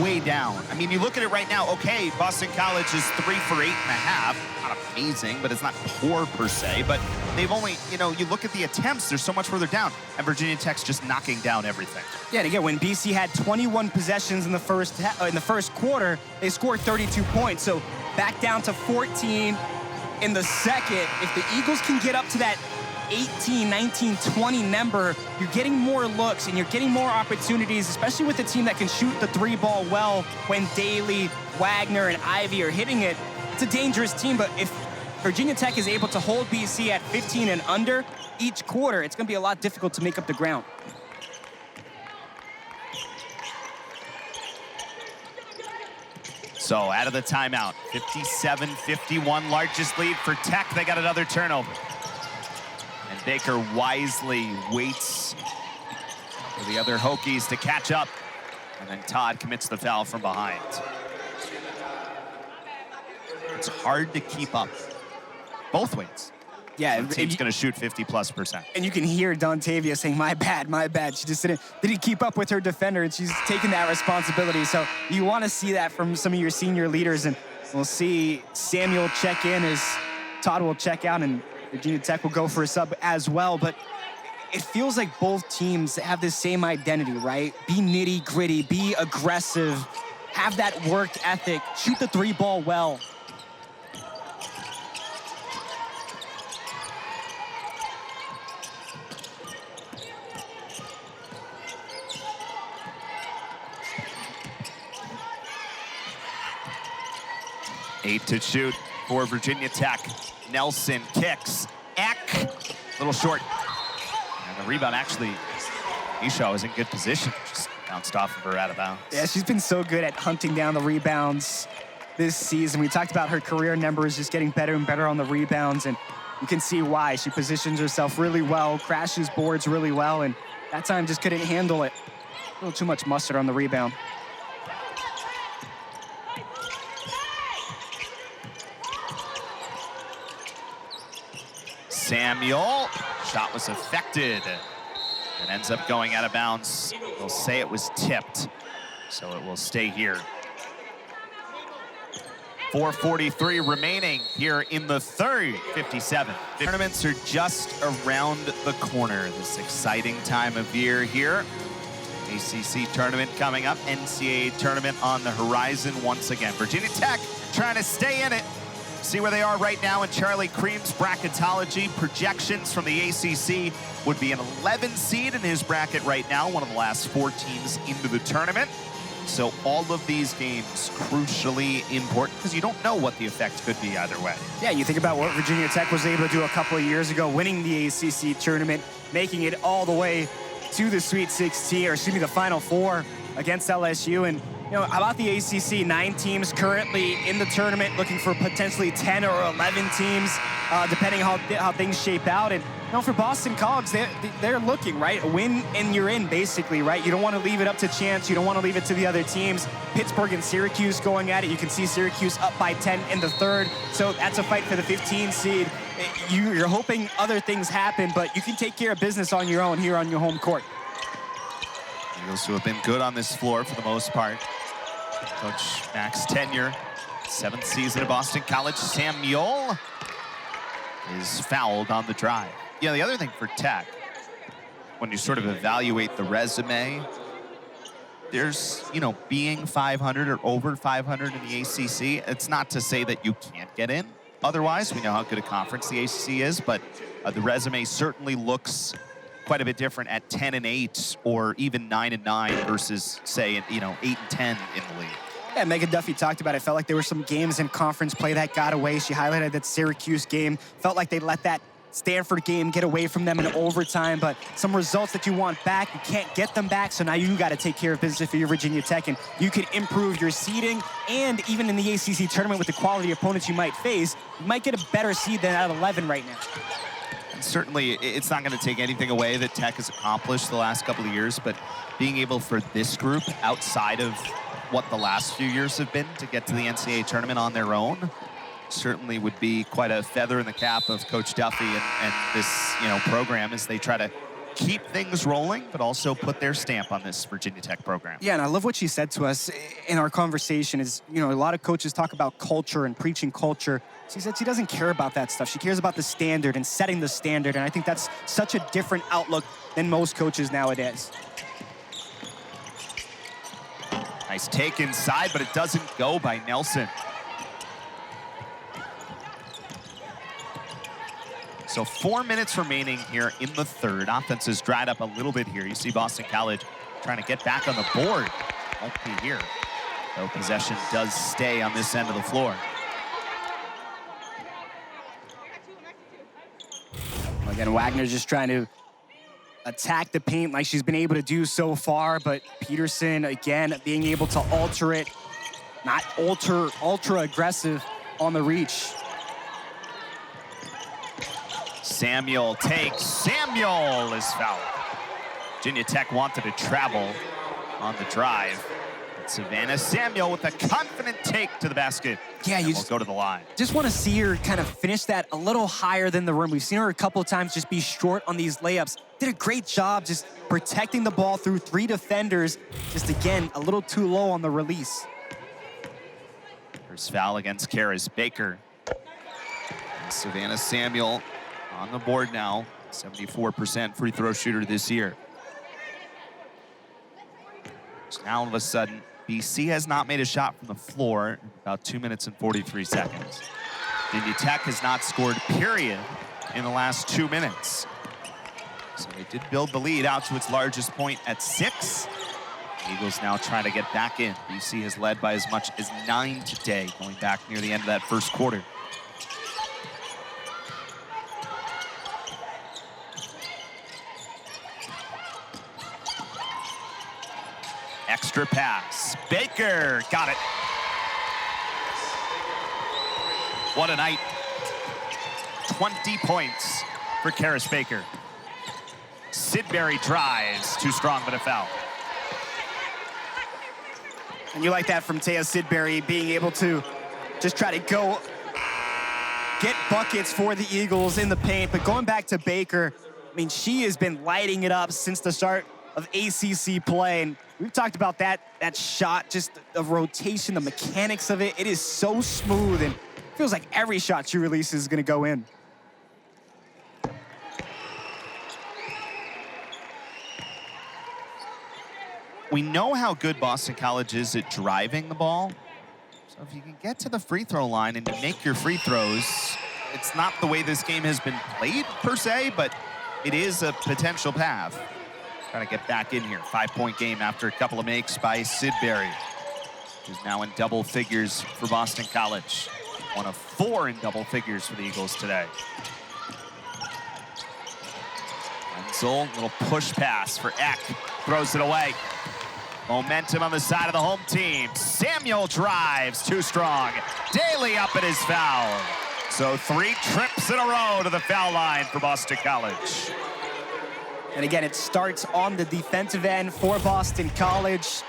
way down. I mean, you look at it right now, okay, Boston College is 3 for 8.5. Not amazing, but it's not poor per se. But they've only, you know, you look at the attempts, they're so much further down. And Virginia Tech's just knocking down everything. Yeah, and again, when BC had 21 possessions in the first quarter, they scored 32 points. So back down to 14 in the second. If the Eagles can get up to that 18, 19, 20 number, you're getting more looks and you're getting more opportunities, especially with a team that can shoot the 3-ball well when Daly, Wagner, and Ivey are hitting it. It's a dangerous team, but if Virginia Tech is able to hold BC at 15 and under each quarter, it's going to be a lot difficult to make up the ground. So out of the timeout, 57-51, largest lead for Tech. They got another turnover. And Baker wisely waits for the other Hokies to catch up. And then Todd commits the foul from behind. It's hard to keep up both ways. Yeah, the team's going to shoot 50+%. And you can hear Tavia saying, my bad, my bad. She just didn't keep up with her defender, and she's taking that responsibility. So you want to see that from some of your senior leaders, and we'll see Samuel check in as Todd will check out, and Virginia Tech will go for a sub as well. But it feels like both teams have this same identity, right? Be nitty-gritty, be aggressive, have that work ethic, shoot the three ball well. Eight to shoot for Virginia Tech. Nelson kicks. Eck, a little short. And the rebound, actually, Isha was in good position. Just bounced off of her out of bounds. Yeah, she's been so good at hunting down the rebounds this season. We talked about her career numbers just getting better and better on the rebounds, and you can see why. She positions herself really well, crashes boards really well, and that time just couldn't handle it. A little too much mustard on the rebound. Samuel, shot was affected and ends up going out of bounds. We'll say it was tipped, so it will stay here. 4:43 remaining here in the third, 57. Tournaments are just around the corner. This exciting time of year here. ACC tournament coming up, NCAA tournament on the horizon once again. Virginia Tech trying to stay in it. See where they are right now in Charlie Cream's bracketology. Projections from the ACC would be an 11 seed in his bracket right now, one of the last 4 teams into the tournament. So all of these games crucially important because you don't know what the effect could be either way. Yeah, you think about what Virginia Tech was able to do a couple of years ago, winning the ACC tournament, making it all the way to the Sweet 16, or excuse me, the Final Four against LSU. And you know, about the ACC, 9 teams currently in the tournament, looking for potentially 10 or 11 teams, depending how things shape out. And you know, for Boston College, they're looking, right? A win and you're in, basically, right? You don't want to leave it up to chance. You don't want to leave it to the other teams. Pittsburgh and Syracuse going at it. You can see Syracuse up by 10 in the third. So that's a fight for the 15 seed. You're hoping other things happen, but you can take care of business on your own here on your home court. Eagles who have been good on this floor for the most part. Coach Mack's tenure, 7th season at Boston College. Samuel is fouled on the drive. Yeah, the other thing for Tech, when you sort of evaluate the resume, there's, you know, being 500 or over 500 in the ACC, it's not to say that you can't get in. Otherwise, we know how good a conference the ACC is, but the resume certainly looks quite a bit different at 10-8 or even 9-9 versus, say, 8-10 in the league. Yeah, Megan Duffy talked about it. Felt like there were some games in conference play that got away. She highlighted that Syracuse game. Felt like they let that Stanford game get away from them in overtime, but some results that you want back, you can't get them back, so now you got to take care of business for your Virginia Tech, and you could improve your seeding, and even in the ACC tournament with the quality opponents you might face, you might get a better seed than at 11 right now. And certainly, it's not going to take anything away that Tech has accomplished the last couple of years, but being able for this group, outside of what the last few years have been, to get to the NCAA tournament on their own, certainly would be quite a feather in the cap of Coach Duffy and this, program as they try to keep things rolling, but also put their stamp on this Virginia Tech program. Yeah, and I love what she said to us in our conversation is, a lot of coaches talk about culture and preaching culture. She said she doesn't care about that stuff. She cares about the standard and setting the standard, and I think that's such a different outlook than most coaches nowadays. Nice take inside, but it doesn't go by Nelson. So 4 minutes remaining here in the third. Offense has dried up a little bit here. You see Boston College trying to get back on the board. Won't be here. Though possession does stay on this end of the floor. Again, Wagner's just trying to attack the paint like she's been able to do so far, but Peterson, again, being able to alter it, not ultra aggressive on the reach. Samuel takes. Samuel is fouled. Virginia Tech wanted to travel. on the drive. Savannah Samuel with a confident take to the basket. Yeah, you will go to the line. Just want to see her kind of finish that a little higher than the rim. We've seen her a couple of times just be short on these layups. Did a great job just protecting the ball through 3 defenders. Just again, a little too low on the release. First foul against Carys Baker. And Savannah Samuel on the board now. 74% free throw shooter this year. So now all of a sudden, BC has not made a shot from the floor in about 2 minutes and 43 seconds. Virginia Tech has not scored, period, in the last 2 minutes. So they did build the lead out to its largest point at 6. The Eagles now trying to get back in. BC has led by as much as 9 today, going back near the end of that first quarter. Extra pass. Baker got it. What a night. 20 points for Carys Baker. Sidberry drives. Too strong, but a foul. And you like that from Teya Sidberry, being able to just try to go get buckets for the Eagles in the paint. But going back to Baker, I mean, she has been lighting it up since the start of ACC play. And we've talked about that shot, just the rotation, the mechanics of it. It is so smooth, and it feels like every shot she releases is going to go in. We know how good Boston College is at driving the ball. So if you can get to the free throw line and make your free throws, it's not the way this game has been played per se, but it is a potential path. Trying to get back in here. 5-point game after a couple of makes by Sidberry, who's now in double figures for Boston College. 1 of 4 in double figures for the Eagles today. Wenzel, little push pass for Eck. Throws it away. Momentum on the side of the home team. Samuel drives, too strong. Daly up at his foul. So 3 trips in a row to the foul line for Boston College. And again, it starts on the defensive end for Boston College.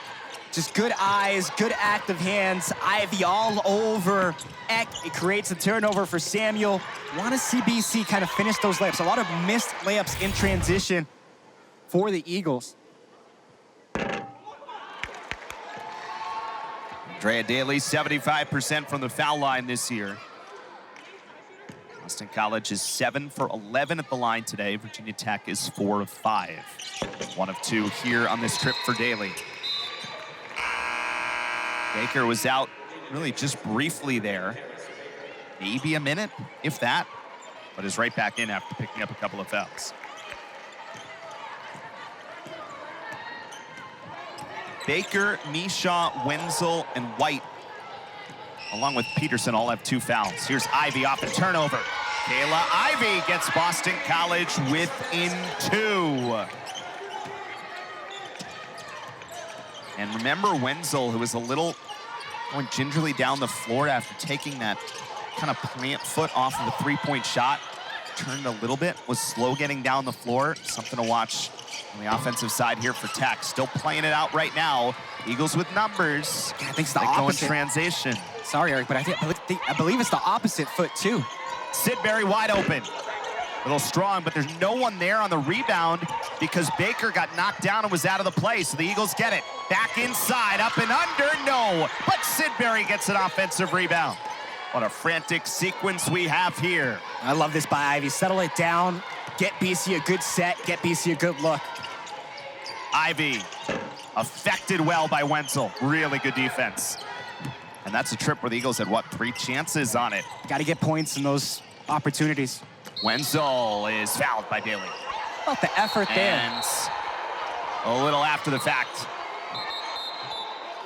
Just good eyes, good active hands. Ivey all over Eck. It creates a turnover for Samuel. Want to see BC kind of finish those layups. A lot of missed layups in transition for the Eagles. Andrea Daly, 75% from the foul line this year. Boston College is 7 for 11 at the line today. Virginia Tech is 4 of 5. 1 of 2 here on this trip for Daly. Baker was out really just briefly there. Maybe a minute, if that, but is right back in after picking up a couple of fouls. Baker, Mishaw, Wenzel, and White, along with Peterson, all have 2 fouls. Here's Ivey off the turnover. Kaylah Ivey gets Boston College within 2. And remember Wenzel, who was a little going gingerly down the floor after taking that kind of plant foot off of a 3-point shot. Turned a little bit, was slow getting down the floor. Something to watch on the offensive side here for Tech. Still playing it out right now. Eagles with numbers. I think it's the opposite. Transition. Sorry, Eric, but I believe it's the opposite foot, too. Sidberry wide open. A little strong, but there's no one there on the rebound because Baker got knocked down and was out of the play, so the Eagles get it. Back inside, up and under, no. But Sidberry gets an offensive rebound. What a frantic sequence we have here. I love this by Ivey. Settle it down, get BC a good set, get BC a good look. Ivey, affected well by Wenzel. Really good defense. And that's a trip where the Eagles had, what, 3 chances on it. Got to get points in those opportunities. Wenzel is fouled by Daly. How about the effort there? And a little after the fact.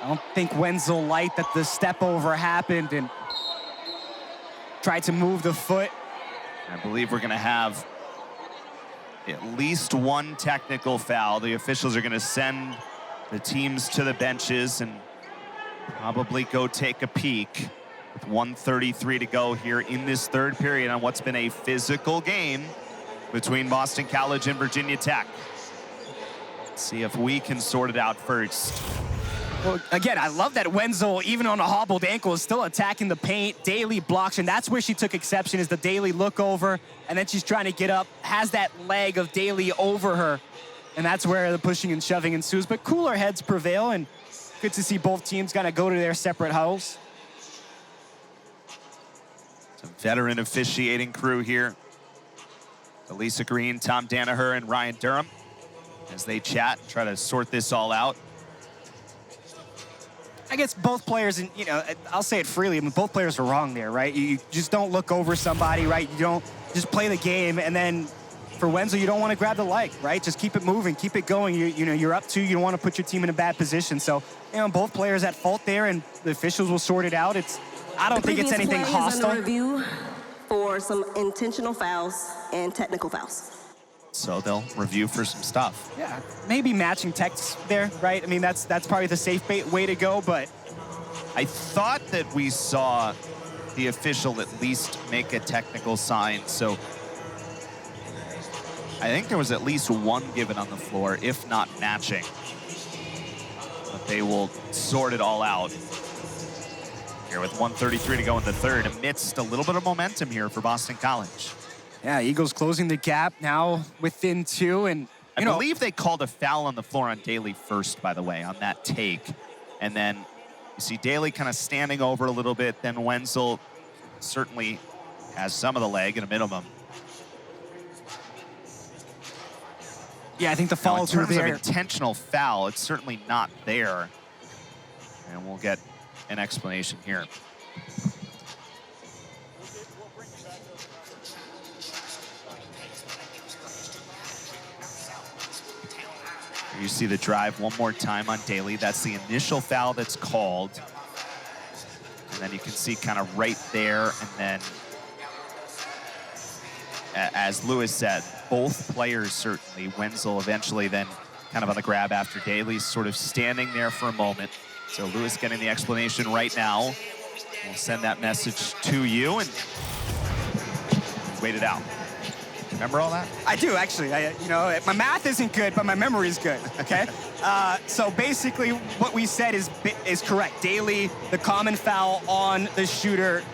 I don't think Wenzel liked that the step over happened and tried to move the foot. I believe we're going to have at least 1 technical foul. The officials are going to send the teams to the benches and probably go take a peek with 1:33 to go here in this 3rd period on what's been a physical game between Boston College and Virginia Tech. See if we can sort it out first. Well, again, I love that Wenzel, even on a hobbled ankle, is still attacking the paint. Daly blocks, and that's where she took exception, is the Daly look over, and then she's trying to get up, has that leg of Daly over her, and that's where the pushing and shoving ensues. But cooler heads prevail, and good to see both teams kind of go to their separate huddles. Some veteran officiating crew here. Elisa Green, Tom Danaher, and Ryan Durham as they chat and try to sort this all out. I guess both players, and you know, I'll say it freely, I mean, both players are wrong there, right? You just don't look over somebody, right? You don't just play the game, and then for Wenzel, you don't want to grab the leg, right? Just keep it moving, keep it going. You know, you're up 2, you don't want to put your team in a bad position. So, you know, both players at fault there, and the officials will sort it out. I don't think it's anything hostile. Under review for some intentional fouls and technical fouls. So they'll review for some stuff. Yeah, maybe matching texts there, right? I mean, that's probably the safe way to go, but I thought that we saw the official at least make a technical sign, so I think there was at least one given on the floor, if not matching. But they will sort it all out here with 1:33 to go in the third, amidst a little bit of momentum here for Boston College. yeah, Eagles closing the gap now within 2, and I believe they called a foul on the floor on Daly first, by the way, on that take. And then you see Daly kind of standing over a little bit, then Wenzel certainly has some of the leg at a minimum. yeah, I think the follow through there. In terms of intentional foul, it's certainly not there. And we'll get an explanation here. You see the drive one more time on Daly. That's the initial foul that's called. And then you can see kind of right there, and then as Lewis said, both players certainly, Wenzel eventually then kind of on the grab after Daly's sort of standing there for a moment. So Lewis getting the explanation right now. We'll send that message to you and wait it out. Remember all that? I do, actually. You know, my math isn't good, but my memory is good, okay? So basically what we said is correct. Daly, the common foul on the shooter,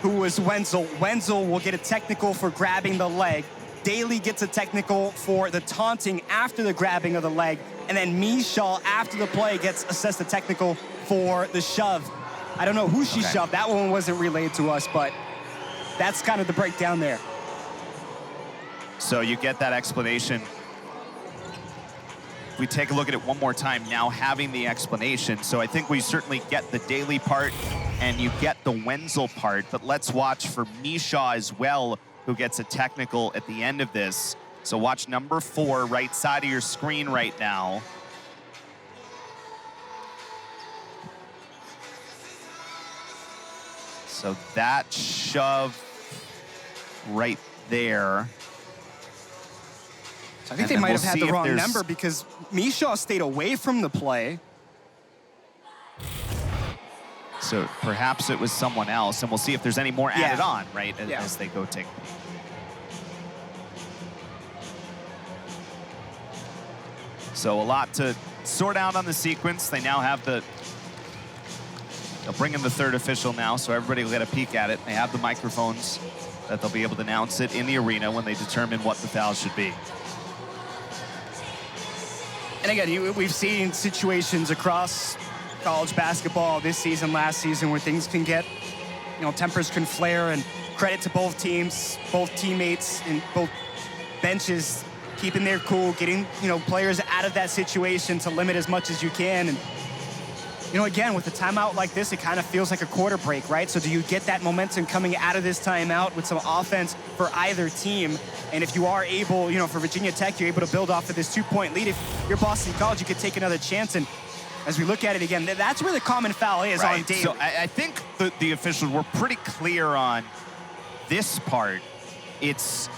who was Wenzel. Wenzel will get a technical for grabbing the leg. Daly gets a technical for the taunting after the grabbing of the leg. And then Mishaw, after the play, gets assessed a technical for the shove. I don't know who she shoved. That one wasn't relayed to us, but that's kind of the breakdown there. So you get that explanation. We take a look at it one more time now, having the explanation. So I think we certainly get the Daly part and you get the Wenzel part, but let's watch for Mishaw as well, who gets a technical at the end of this. So watch number 4, right side of your screen right now. So that shove right there. So I think they might have had the wrong number because Mishaw stayed away from the play. So perhaps it was someone else, and we'll see if there's any more added on, right, as they go take. So a lot to sort out on the sequence. They now have they'll bring in the third official now, so everybody will get a peek at it. They have the microphones that they'll be able to announce it in the arena when they determine what the foul should be. And again, we've seen situations across college basketball this season, last season, where things can get, you know, tempers can flare, and credit to both teams, both teammates, and both benches keeping their cool, getting, you know, players out of that situation to limit as much as you can. And, you know, again, with a timeout like this, it kind of feels like a quarter break, right? So do you get that momentum coming out of this timeout with some offense for either team? And if you are able, you know, for Virginia Tech, you're able to build off of this 2-point lead. If you're Boston College, you could take another chance. And as we look at it again, that's where the common foul is on Daly. So I think the officials were pretty clear on this part. It's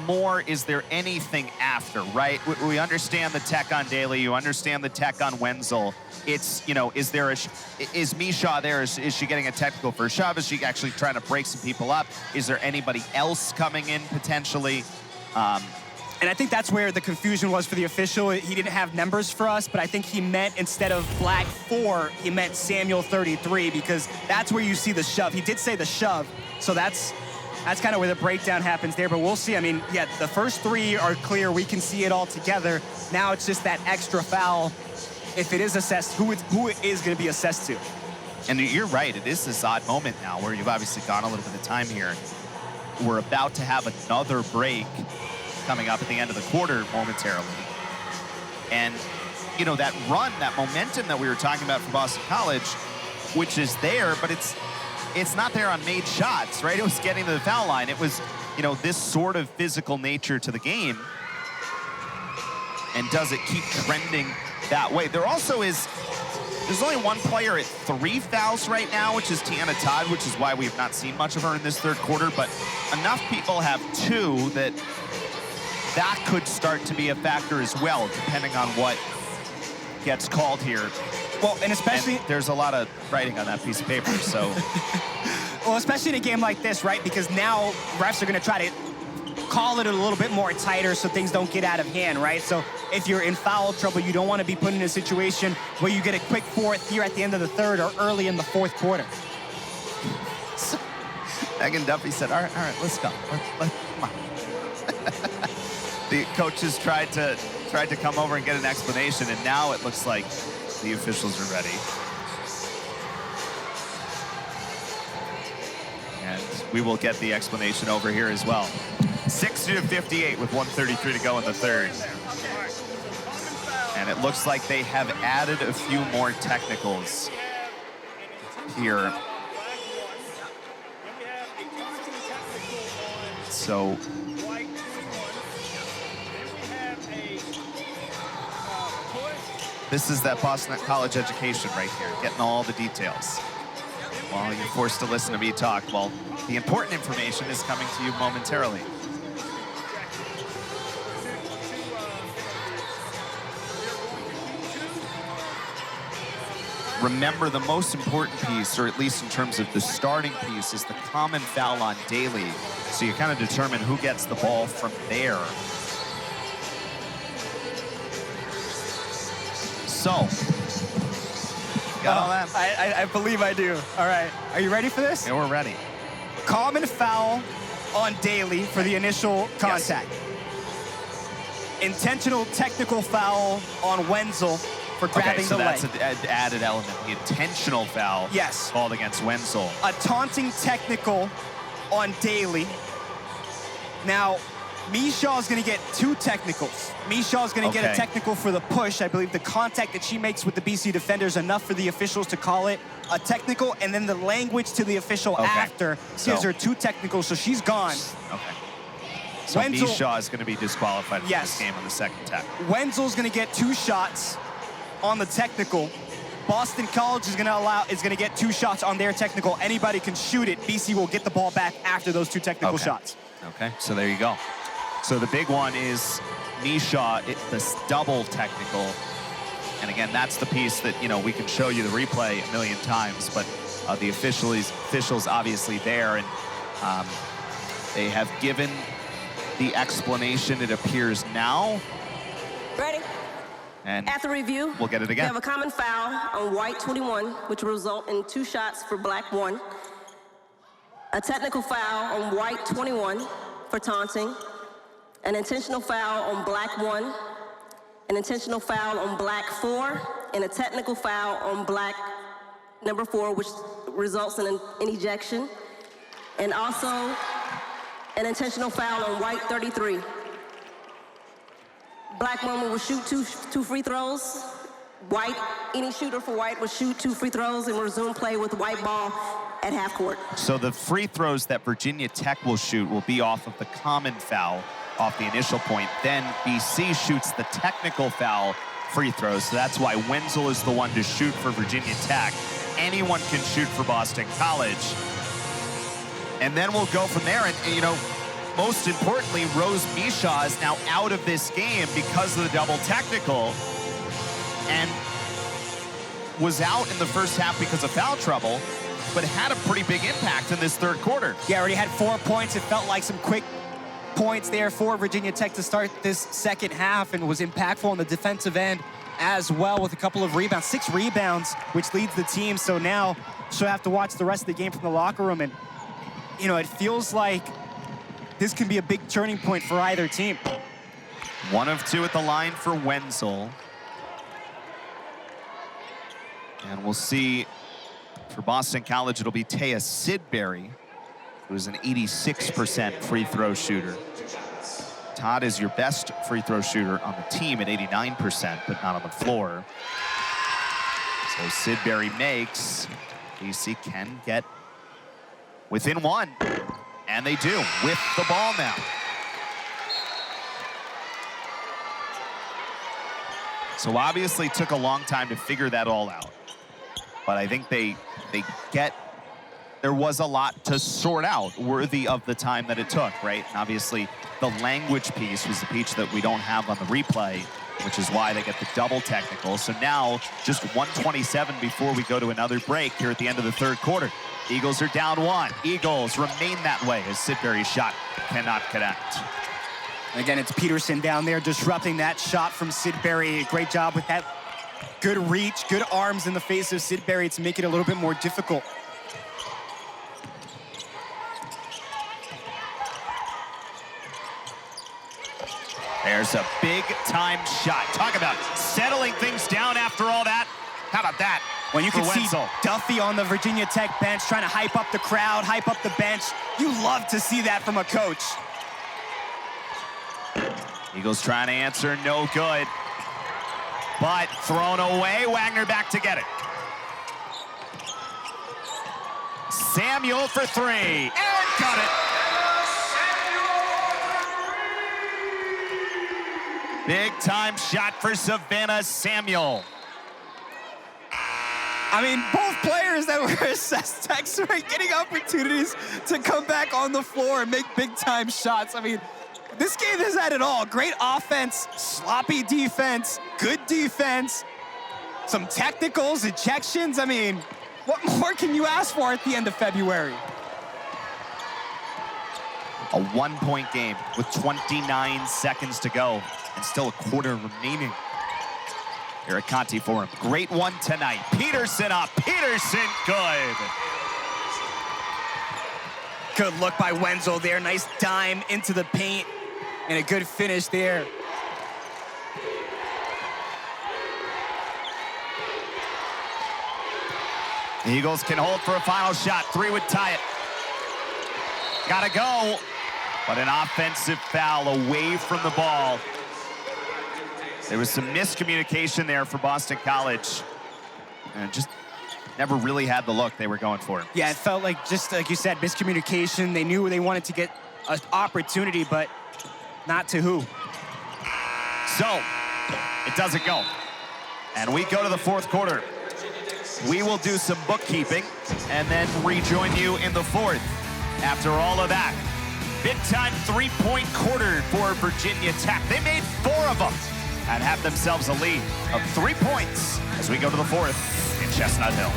more, is there anything after, right? We understand the tech on Daly. You understand the tech on Wenzel. It's, you know, is Mishaw there? Is she getting a technical for a shove? Is she actually trying to break some people up? Is there anybody else coming in potentially? And I think that's where the confusion was for the official. He didn't have numbers for us, but I think he meant instead of Black 4, he meant Samuel 33, because that's where you see the shove. He did say the shove, so that's kind of where the breakdown happens there, but we'll see. I mean, yeah, the first 3 are clear. We can see it all together. Now it's just that extra foul. If it is assessed, who it is going to be assessed to. And you're right, it is this odd moment now where you've obviously gone a little bit of time here. We're about to have another break coming up at the end of the quarter momentarily. And, you know, that run, that momentum that we were talking about for Boston College, which is there, but it's not there on made shots, right? It was getting to the foul line. It was, you know, this sort of physical nature to the game. And does it keep trending that way? There also is, there's only one player at 3 fouls right now, which is Teya Todd, which is why we have not seen much of her in this third quarter, but enough people have 2 that could start to be a factor as well, depending on what gets called here. Well, and especially... And there's a lot of writing on that piece of paper, so... Well, especially in a game like this, right? Because now refs are going to try to call it a little bit more tighter so things don't get out of hand, right? So if you're in foul trouble, you don't want to be put in a situation where you get a quick 4th here at the end of the 3rd or early in the 4th quarter. So, Megan Duffy said, all right, let's go. Come on. The coaches tried to come over and get an explanation, and now it looks like the officials are ready. And we will get the explanation over here as well. 60-58 with 1:33 to go in the 3rd. And it looks like they have added a few more technicals here. So this is that Boston College education right here, getting all the details. While you're forced to listen to me talk, well, the important information is coming to you momentarily. Remember, the most important piece, or at least in terms of the starting piece, is the common foul on Daly. So you kind of determine who gets the ball from there. So, got all that? I believe I do. All right, are you ready for this? Yeah, we're ready. Common foul on Daly for the initial contact. Yes. Intentional technical foul on Wenzel for grabbing the leg. So that's an added element. The intentional foul called against Wenzel. A taunting technical on Daly. Now, Mishaw is going to get 2 technicals. Mishaw is going to get a technical for the push. I believe the contact that she makes with the BC defender is enough for the officials to call it a technical, and then the language to the official after gives her 2 technicals, so she's gone. Okay. So Wenzel, Mishaw is going to be disqualified from this game on the second tackle. Wenzel's going to get 2 shots on the technical. Boston College is going to get 2 shots on their technical. Anybody can shoot it. BC will get the ball back after those 2 technical shots. Okay, so there you go. So the big one is Mishaw, this double technical. And again, that's the piece that, you know, we can show you the replay a million times, but the officials obviously there, and they have given the explanation, it appears now. Ready? And after review, we'll get it again. We have a common foul on white 21, which will result in 2 shots for black 1. A technical foul on white 21 for taunting. An intentional foul on black 1. An intentional foul on black 4. And a technical foul on black number 4, which results in an ejection. And also an intentional foul on white 33. Black woman will shoot two free throws. White, any shooter for white will shoot 2 free throws and resume play with white ball at half court. So the free throws that Virginia Tech will shoot will be off of the common foul, off the initial point. Then BC shoots the technical foul free throws. So that's why Wenzel is the one to shoot for Virginia Tech. Anyone can shoot for Boston College. And then we'll go from there. And you know, most importantly, Rose Mishaw is now out of this game because of the double technical, and was out in the first half because of foul trouble, but had a pretty big impact in this third quarter. Yeah, already had 4 points. It felt like some quick points there for Virginia Tech to start this second half and was impactful on the defensive end as well with a couple of rebounds, 6 rebounds, which leads the team. So now she'll have to watch the rest of the game from the locker room. And, you know, it feels like this can be a big turning point for either team. 1 of 2 at the line for Wenzel. And we'll see for Boston College, it'll be Teya Sidberry, who's an 86% free throw shooter. Todd is your best free throw shooter on the team at 89%, but not on the floor. So Sidberry makes. BC can get within 1, and they do with the ball now. So obviously took a long time to figure that all out, but I think there was a lot to sort out worthy of the time that it took, right? And obviously the language piece was the piece that we don't have on the replay, which is why they get the double technical. So now just 1:27 before we go to another break here at the end of the third quarter. Eagles are down 1. Eagles remain that way as Sidberry's shot cannot connect. Again, it's Peterson down there disrupting that shot from Sidberry. Great job with that. Good reach, good arms in the face of Sidberry to make it a little bit more difficult. There's a big-time shot. Talk about settling things down after all that. How about that? When you can see Wenzel. Duffy on the Virginia Tech bench trying to hype up the crowd, hype up the bench, you love to see that from a coach. Eagles trying to answer, no good. But thrown away, Wagner back to get it. Samuel for 3, and got it. Big time shot for Savannah Samuel. I mean, both players that were assessed Techs are getting opportunities to come back on the floor and make big time shots. I mean, this game has had it all. Great offense, sloppy defense, good defense, some technicals, ejections. I mean, what more can you ask for at the end of February? A 1-point game with 29 seconds to go and still a quarter remaining. Here at Conti for him. Great one tonight. Peterson up. Peterson good. Good look by Wenzel there. Nice dime into the paint and a good finish there. The Eagles can hold for a final shot. 3 would tie it. Gotta go. But an offensive foul away from the ball. There was some miscommunication there for Boston College. And just never really had the look they were going for. Yeah, it felt like, just like you said, miscommunication. They knew they wanted to get an opportunity, but not to who. So, it doesn't go. And we go to the fourth quarter. We will do some bookkeeping and then rejoin you in the fourth. After all of that, big-time 3-point quarter for Virginia Tech. They made 4 of them and have themselves a lead of 3 points as we go to the fourth in Chestnut Hill.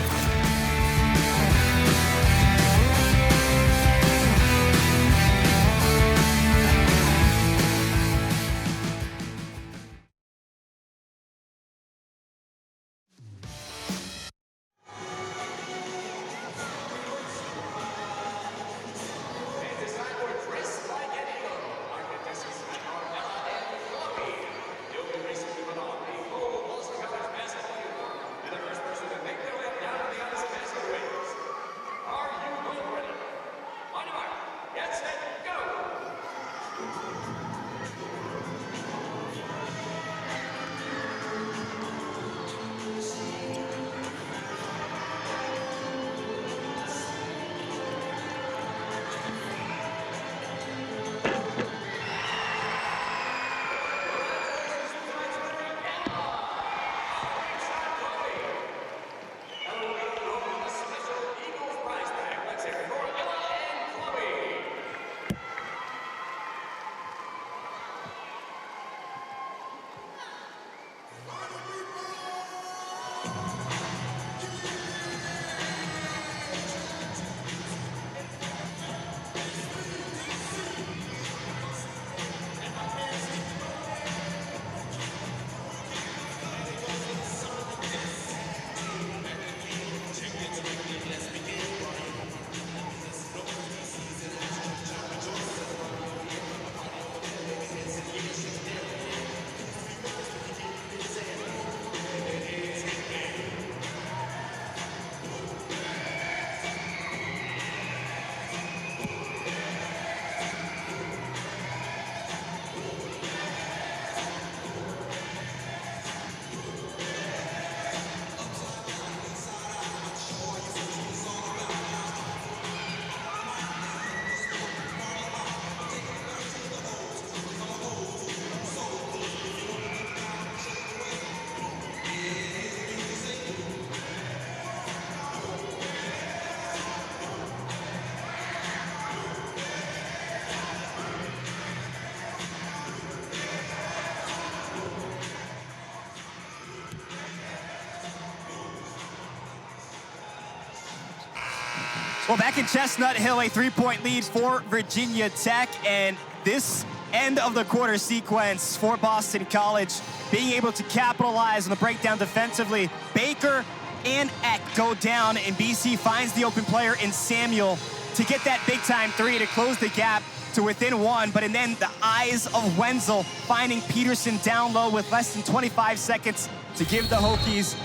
Well, back in Chestnut Hill, a 3-point lead for Virginia Tech, and this end of the quarter sequence for Boston College, being able to capitalize on the breakdown defensively. Baker and Eck go down, and BC finds the open player in Samuel to get that big-time three to close the gap to within one, but and then the eyes of Wenzel finding Peterson down low with less than 25 seconds to give the Hokies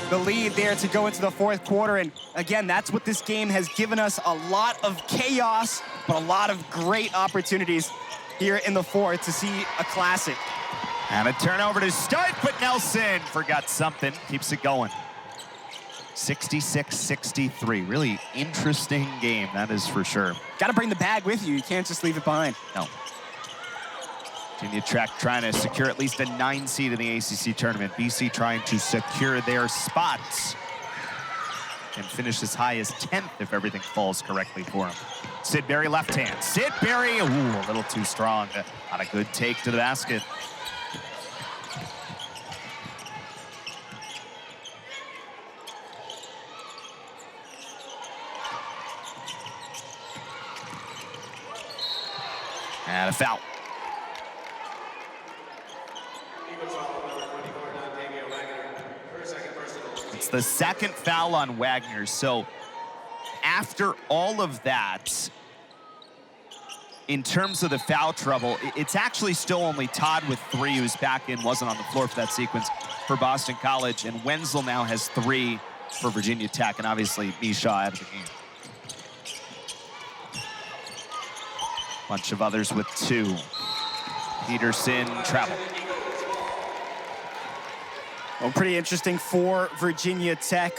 the lead there to go into the fourth quarter. And again, that's what this game has given us, a lot of chaos, but a lot of great opportunities here in the fourth to see a classic. And a turnover to start, but Nelson forgot something, keeps it going. 66-63, really interesting game, that is for sure. Got to bring the bag with you, you can't just leave it behind. No. Virginia Tech trying to secure at least a 9 seed in the ACC tournament. BC trying to secure their spots. Can finish as high as 10th if everything falls correctly for them. Sidberry left hand. Sidberry, ooh, a little too strong. Not a good take to the basket. And a foul. It's the second foul on Wagner. So after all of that, in terms of the foul trouble, it's actually still only Todd with 3 who's back in, wasn't on the floor for that sequence for Boston College. And Wenzel now has 3 for Virginia Tech, and obviously Misha out of the game. Bunch of others with 2. Peterson travel. Well, pretty interesting for Virginia Tech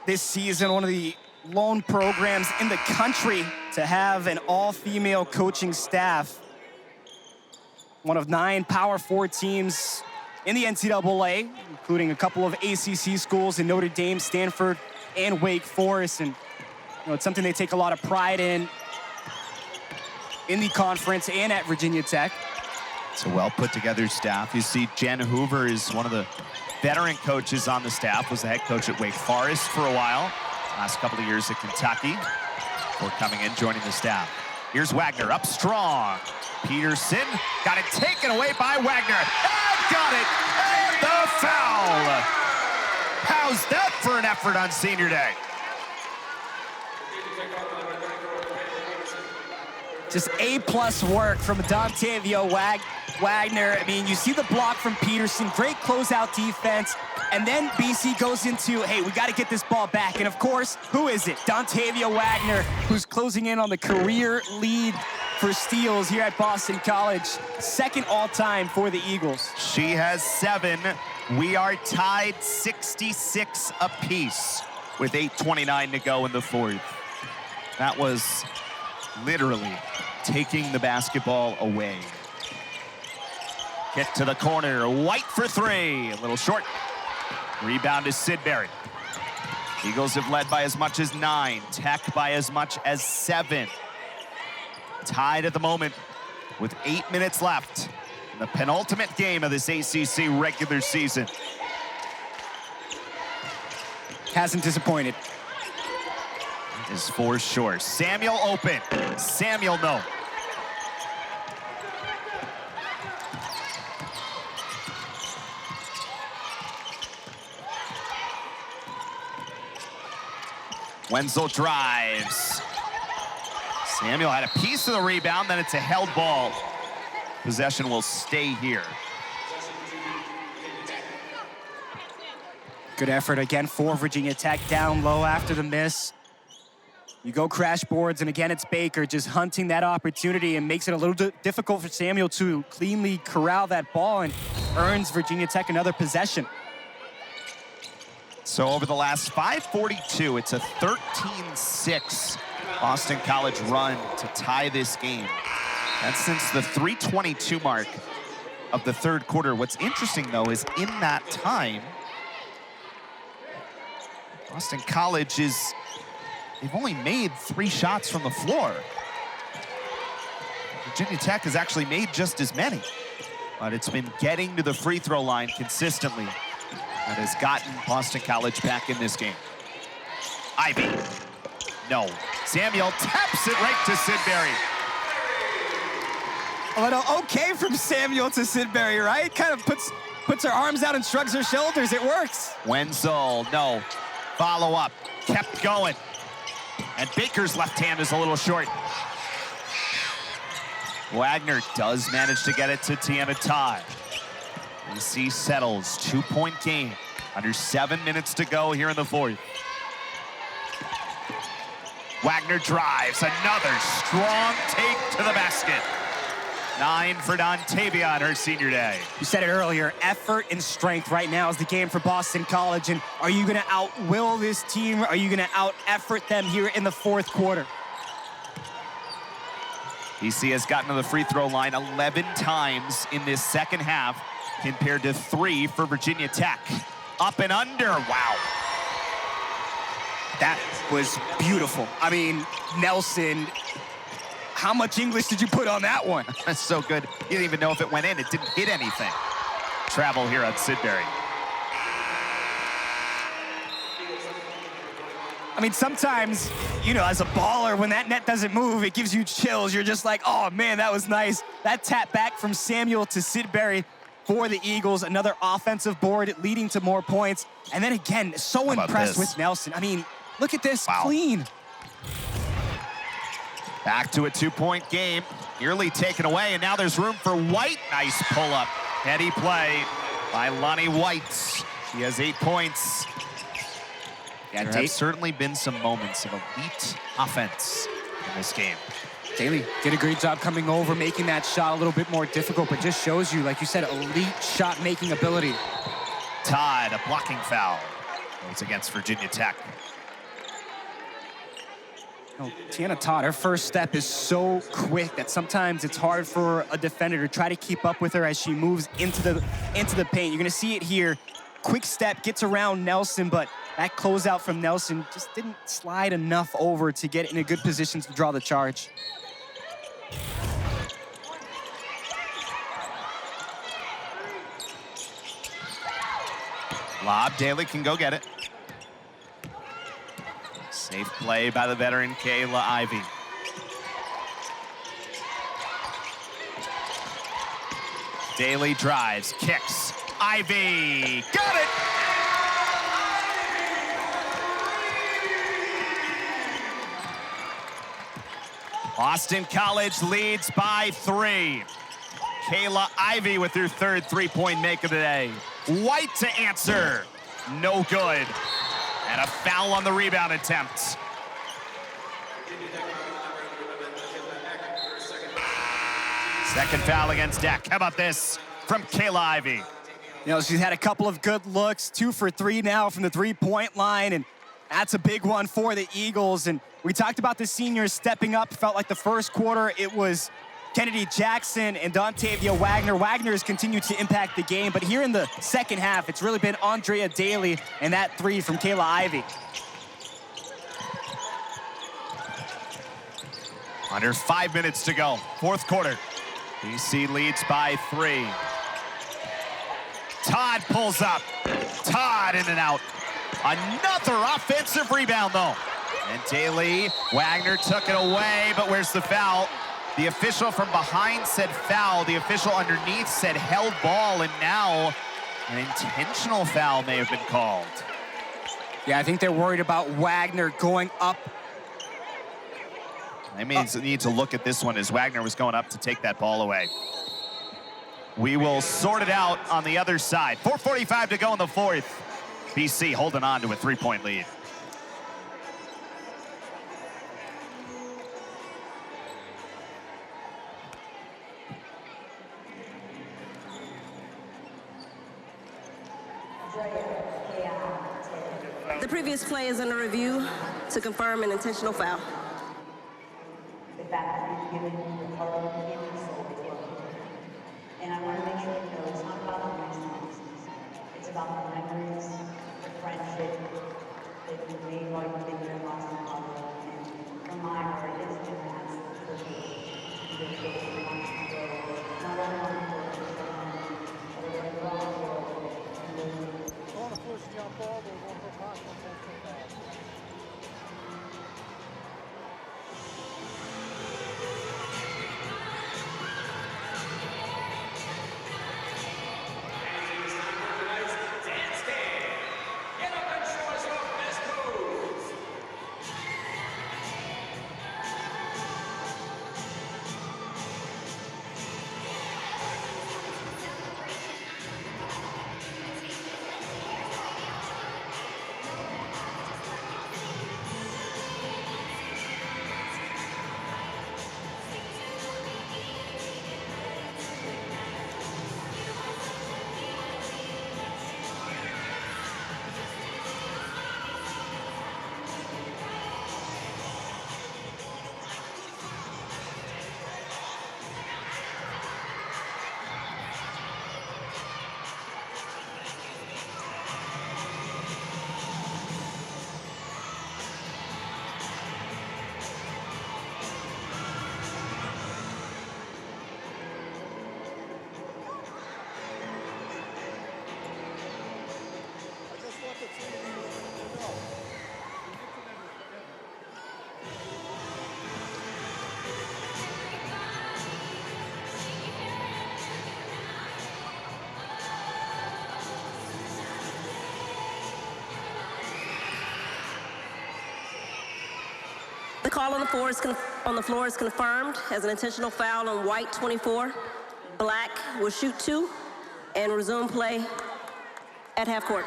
this season. One of the lone programs in the country to have an all-female coaching staff. One of 9 Power 4 teams in the NCAA, including a couple of ACC schools in Notre Dame, Stanford, and Wake Forest. And it's something they take a lot of pride in the conference and at Virginia Tech. It's a well put together staff. You see Jen Hoover is one of the veteran coaches on the staff, was the head coach at Wake Forest for a while. Last couple of years at Kentucky before coming in, joining the staff. Here's Wagner up strong. Peterson got it taken away by Wagner. And got it, and the foul. How's that for an effort on senior day? Just A+ work from Dontavio Wagner. I mean, you see the block from Peterson, great closeout defense, and then BC goes into, hey, we got to get this ball back. And of course, who is it? Dontavio Wagner, who's closing in on the career lead for steals here at Boston College. 2nd all-time for the Eagles. She has 7. We are tied 66 apiece with 8:29 to go in the fourth. That was literally taking the basketball away. Get to the corner, White for 3, a little short. Rebound is Sidberry. Eagles have led by as much as 9, Tech by as much as 7. Tied at the moment with 8 minutes left in the penultimate game of this ACC regular season. Hasn't disappointed. Is for sure. Samuel open. Samuel no. Wenzel drives. Samuel had a piece of the rebound, then it's a held ball. Possession will stay here. Good effort again for Virginia Tech, down low after the miss. You go crash boards, and again, it's Baker just hunting that opportunity and makes it a little difficult for Samuel to cleanly corral that ball and earns Virginia Tech another possession. So over the last 5:42, it's a 13-6 Boston College run to tie this game. That's since the 3:22 mark of the third quarter. What's interesting, though, is in that time, Boston College they've only made 3 shots from the floor. Virginia Tech has actually made just as many, but it's been getting to the free throw line consistently that has gotten Boston College back in this game. Ivey No. Samuel taps it right to Sidberry. A little okay from Samuel to Sidberry, right? Kind of puts her arms out and shrugs her shoulders. It works. Wenzel, no. Follow up. Kept going. And Baker's left hand is a little short. Wagner does manage to get it to Todd. AC settles, 2-point game. Under 7 minutes to go here in the fourth. Wagner drives, another strong take to the basket. 9 for Tavia on her senior day. You said it earlier, effort and strength right now is the game for Boston College. And are you gonna outwill this team? Are you gonna out-effort them here in the fourth quarter? BC has gotten to the free throw line 11 times in this second half, compared to 3 for Virginia Tech. Up and under, wow. That was beautiful. I mean, Nelson, how much English did you put on that one? That's so good. You didn't even know if it went in. It didn't hit anything. Travel here on Sidberry. I mean, sometimes, you know, as a baller, when that net doesn't move, it gives you chills. You're just like, oh, man, that was nice. That tap back from Samuel to Sidberry for the Eagles. Another offensive board leading to more points. And then again, so impressed with Nelson. I mean, look at this, clean. Back to a 2-point game, nearly taken away, and now there's room for White. Nice pull-up. Heady play by Lonnie White. She has 8 points. Yeah, there have certainly been some moments of elite offense in this game. Daly did a great job coming over, making that shot a little bit more difficult, but just shows you, like you said, elite shot-making ability. Todd, a blocking foul. It's against Virginia Tech. Teya Todd, her first step is so quick that sometimes it's hard for a defender to try to keep up with her as she moves into the paint. You're gonna see it here. Quick step, gets around Nelson, but that closeout from Nelson just didn't slide enough over to get in a good position to draw the charge. Lob, Daly can go get it. Safe play by the veteran Kaylah Ivey. Daly drives, kicks. Ivey, got it! Boston College leads by 3. Kaylah Ivey with her third 3-point make of the day. White to answer, no good. And a foul on the rebound attempt. Second foul against Deck. How about this from Kaylah Ivey? You know, she's had a couple of good looks, 2 for 3 now from the 3-point line, and that's a big one for the Eagles. And we talked about the seniors stepping up. Felt like the first quarter it was Kennedy Jackson and Tavia Wagner. Wagner has continued to impact the game, but here in the second half, it's really been Andrea Daly and that 3 from Kaylah Ivey. Under 5 minutes to go, fourth quarter. BC leads by 3. Todd pulls up. Todd in and out. Another offensive rebound, though. And Daly, Wagner took it away, but where's the foul? The official from behind said foul. The official underneath said held ball, and now an intentional foul may have been called. Yeah, I think they're worried about Wagner going up. I mean, need to look at this one as Wagner was going up to take that ball away. We will sort it out on the other side. 4:45 to go in the fourth. BC holding on to a 3-point lead. The previous play is under review to confirm an intentional foul. The fact that you've given your heart and soul to it. And I want to make sure you know it's not about the reasons. It's about the memories, the friendship that you made while you've been here in Boston College. And from my heart, it's been an absolute privilege to be able to not only on the court, but around the world. call on the floor is confirmed as an intentional foul on white 24. Black will shoot 2 and resume play at half court.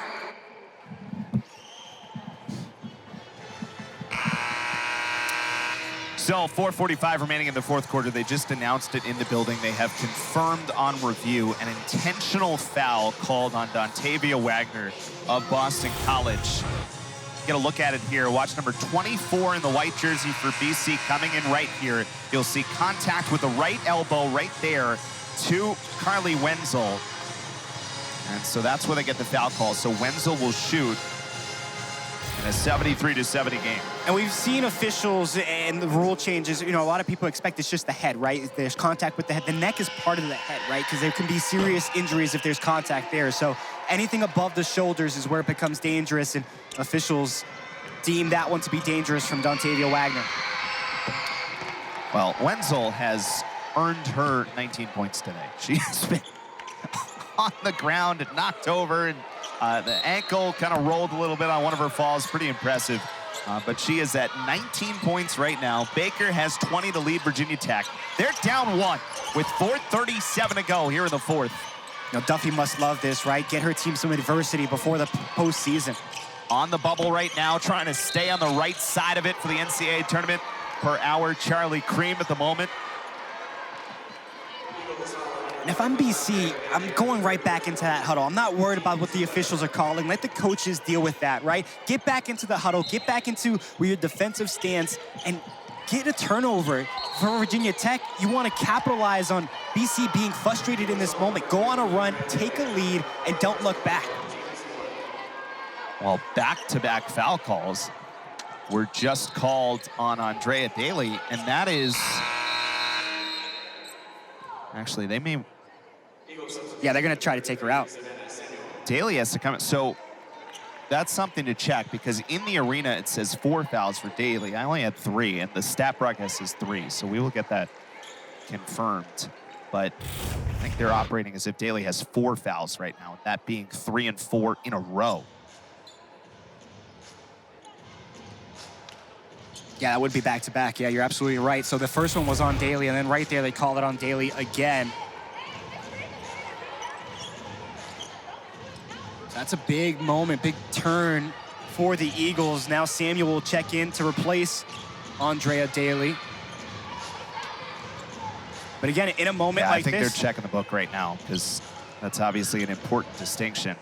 So 4:45 remaining in the fourth quarter. They just announced it in the building. They have confirmed on review an intentional foul called on Dontavia Wagner of Boston College. Get a look at it here. Watch number 24 in the white jersey for BC coming in right here. You'll see contact with the right elbow right there to Carleigh Wenzel. And so that's where they get the foul call. So Wenzel will shoot in a 73-70 game. And we've seen officials and the rule changes. You know, a lot of people expect it's just the head, right? There's contact with the head. The neck is part of the head, right? Because there can be serious injuries if there's contact there. So anything above the shoulders is where it becomes dangerous, and officials deem that one to be dangerous from Dontavia Wagner. Well, Wenzel has earned her 19 points today. She's been on the ground and knocked over, and the ankle kind of rolled a little bit on one of her falls. Pretty impressive. But she is at 19 points right now. Baker has 20 to lead Virginia Tech. They're down 1 with 4:37 to go here in the fourth. You know, Duffy must love this, right? Get her team some adversity before the postseason. On the bubble right now, trying to stay on the right side of it for the NCAA tournament. Per hour, Charlie Cream at the moment. And if I'm BC, I'm going right back into that huddle. I'm not worried about what the officials are calling. Let the coaches deal with that, right? Get back into the huddle. Get back into your defensive stance and get a turnover. For Virginia Tech, you want to capitalize on BC being frustrated in this moment. Go on a run, take a lead, and don't look back. Well, back-to-back foul calls were just called on Andrea Daly, and that is... Actually, they may... Yeah, they're going to try to take her out. Daly has to come in. So that's something to check, because in the arena it says 4 fouls for Daly. I only had 3, and the stat broadcast says 3, so we will get that confirmed. But I think they're operating as if Daly has 4 fouls right now, that being 3 and 4 in a row. Yeah, that would be back-to-back. Yeah, you're absolutely right. So the first one was on Daly, and then right there they call it on Daly again. That's a big moment, big turn for the Eagles. Now Samuel will check in to replace Andrea Daly. But again, in a moment like this... I think they're checking the book right now, because that's obviously an important distinction.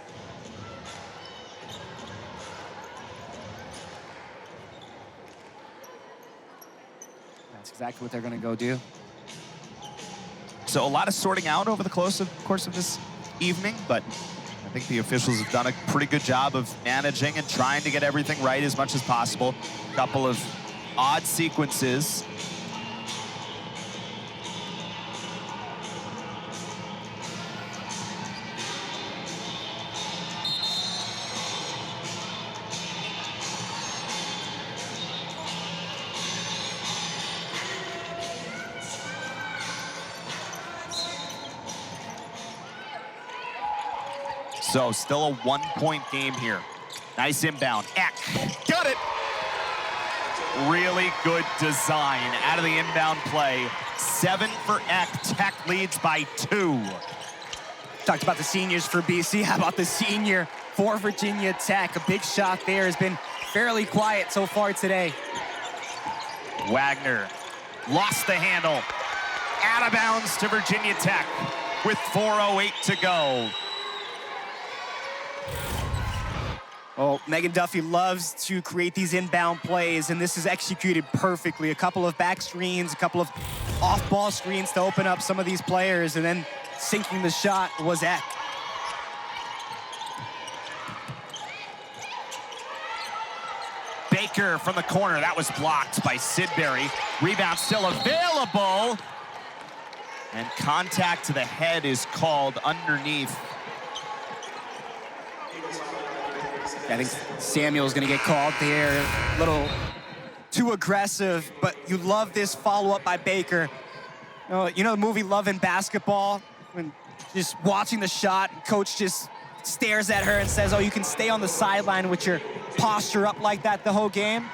That's exactly what they're going to go do. So a lot of sorting out over the course of this evening, but I think the officials have done a pretty good job of managing and trying to get everything right as much as possible. A couple of odd sequences. So still a 1-point game here. Nice inbound. Eck, got it. Really good design out of the inbound play. 7 for Eck. Tech leads by 2. Talked about the seniors for BC. How about the senior for Virginia Tech? A big shot there. Has been fairly quiet so far today. Wagner lost the handle. Out of bounds to Virginia Tech with 4:08 to go. Well, Megan Duffy loves to create these inbound plays, and this is executed perfectly. A couple of back screens, a couple of off-ball screens to open up some of these players, and then sinking the shot was Eck. Baker from the corner. That was blocked by Sidberry. Rebound still available. And contact to the head is called underneath. I think Samuel's going to get called there. A little too aggressive, but you love this follow-up by Baker. You know the movie Love and Basketball? When just watching the shot, coach just stares at her and says, oh, you can stay on the sideline with your posture up like that the whole game.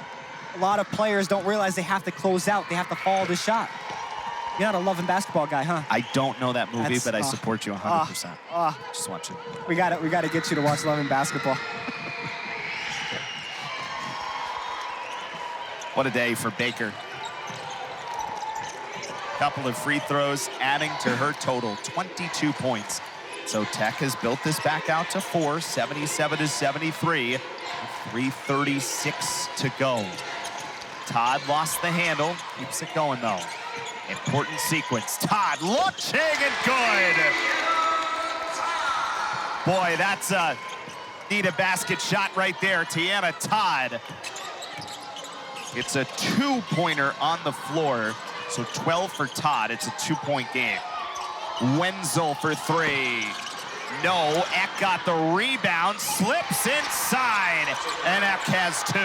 a lot of players don't realize they have to close out. They have to follow the shot. You're not a Love and Basketball guy, huh? I don't know that movie, but I support you 100%. Just watch it. We got to get you to watch Love and Basketball. What a day for Baker. Couple of free throws adding to her total, 22 points. So Tech has built this back out to 4, 77-73, 3:36 to go. Todd lost the handle, keeps it going though. Important sequence. Todd launching and good. Boy, that's a need a basket shot right there. Teya Todd. It's a 2-pointer on the floor. So 12 for Todd. It's a 2-point game. Wenzel for 3. No, Eck got the rebound, slips inside, and Eck has 2.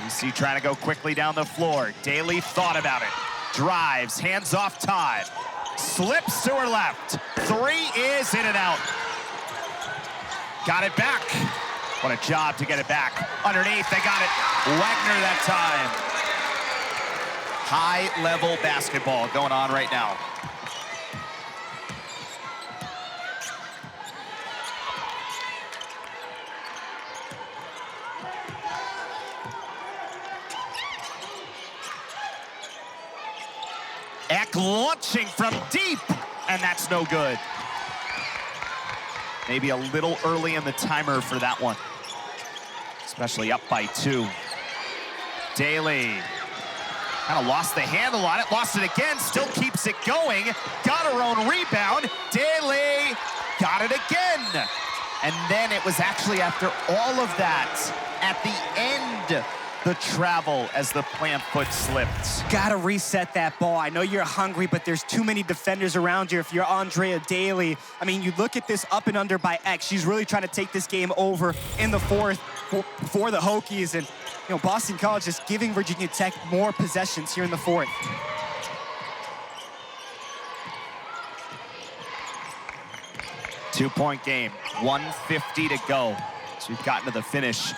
You see trying to go quickly down the floor. Daly thought about it. Drives, hands off Todd. Slips to her left. 3 is in and out. Got it back. What a job to get it back. Underneath, they got it. Wagner that time. High-level basketball going on right now. Eck launching from deep, and that's no good. Maybe a little early in the timer for that one, especially up by 2. Daly kind of lost the handle on it, lost it again, still keeps it going, got her own rebound. Daly got it again. And then it was actually after all of that, at the end, the travel as the plant foot slipped. Gotta reset that ball. I know you're hungry, but there's too many defenders around you. If you're Andrea Daly, I mean, you look at this up and under by X. She's really trying to take this game over in the 4th for the Hokies. And, you know, Boston College is giving Virginia Tech more possessions here in the 4th. Two-point game, 1:50 to go. So we've gotten to the finish.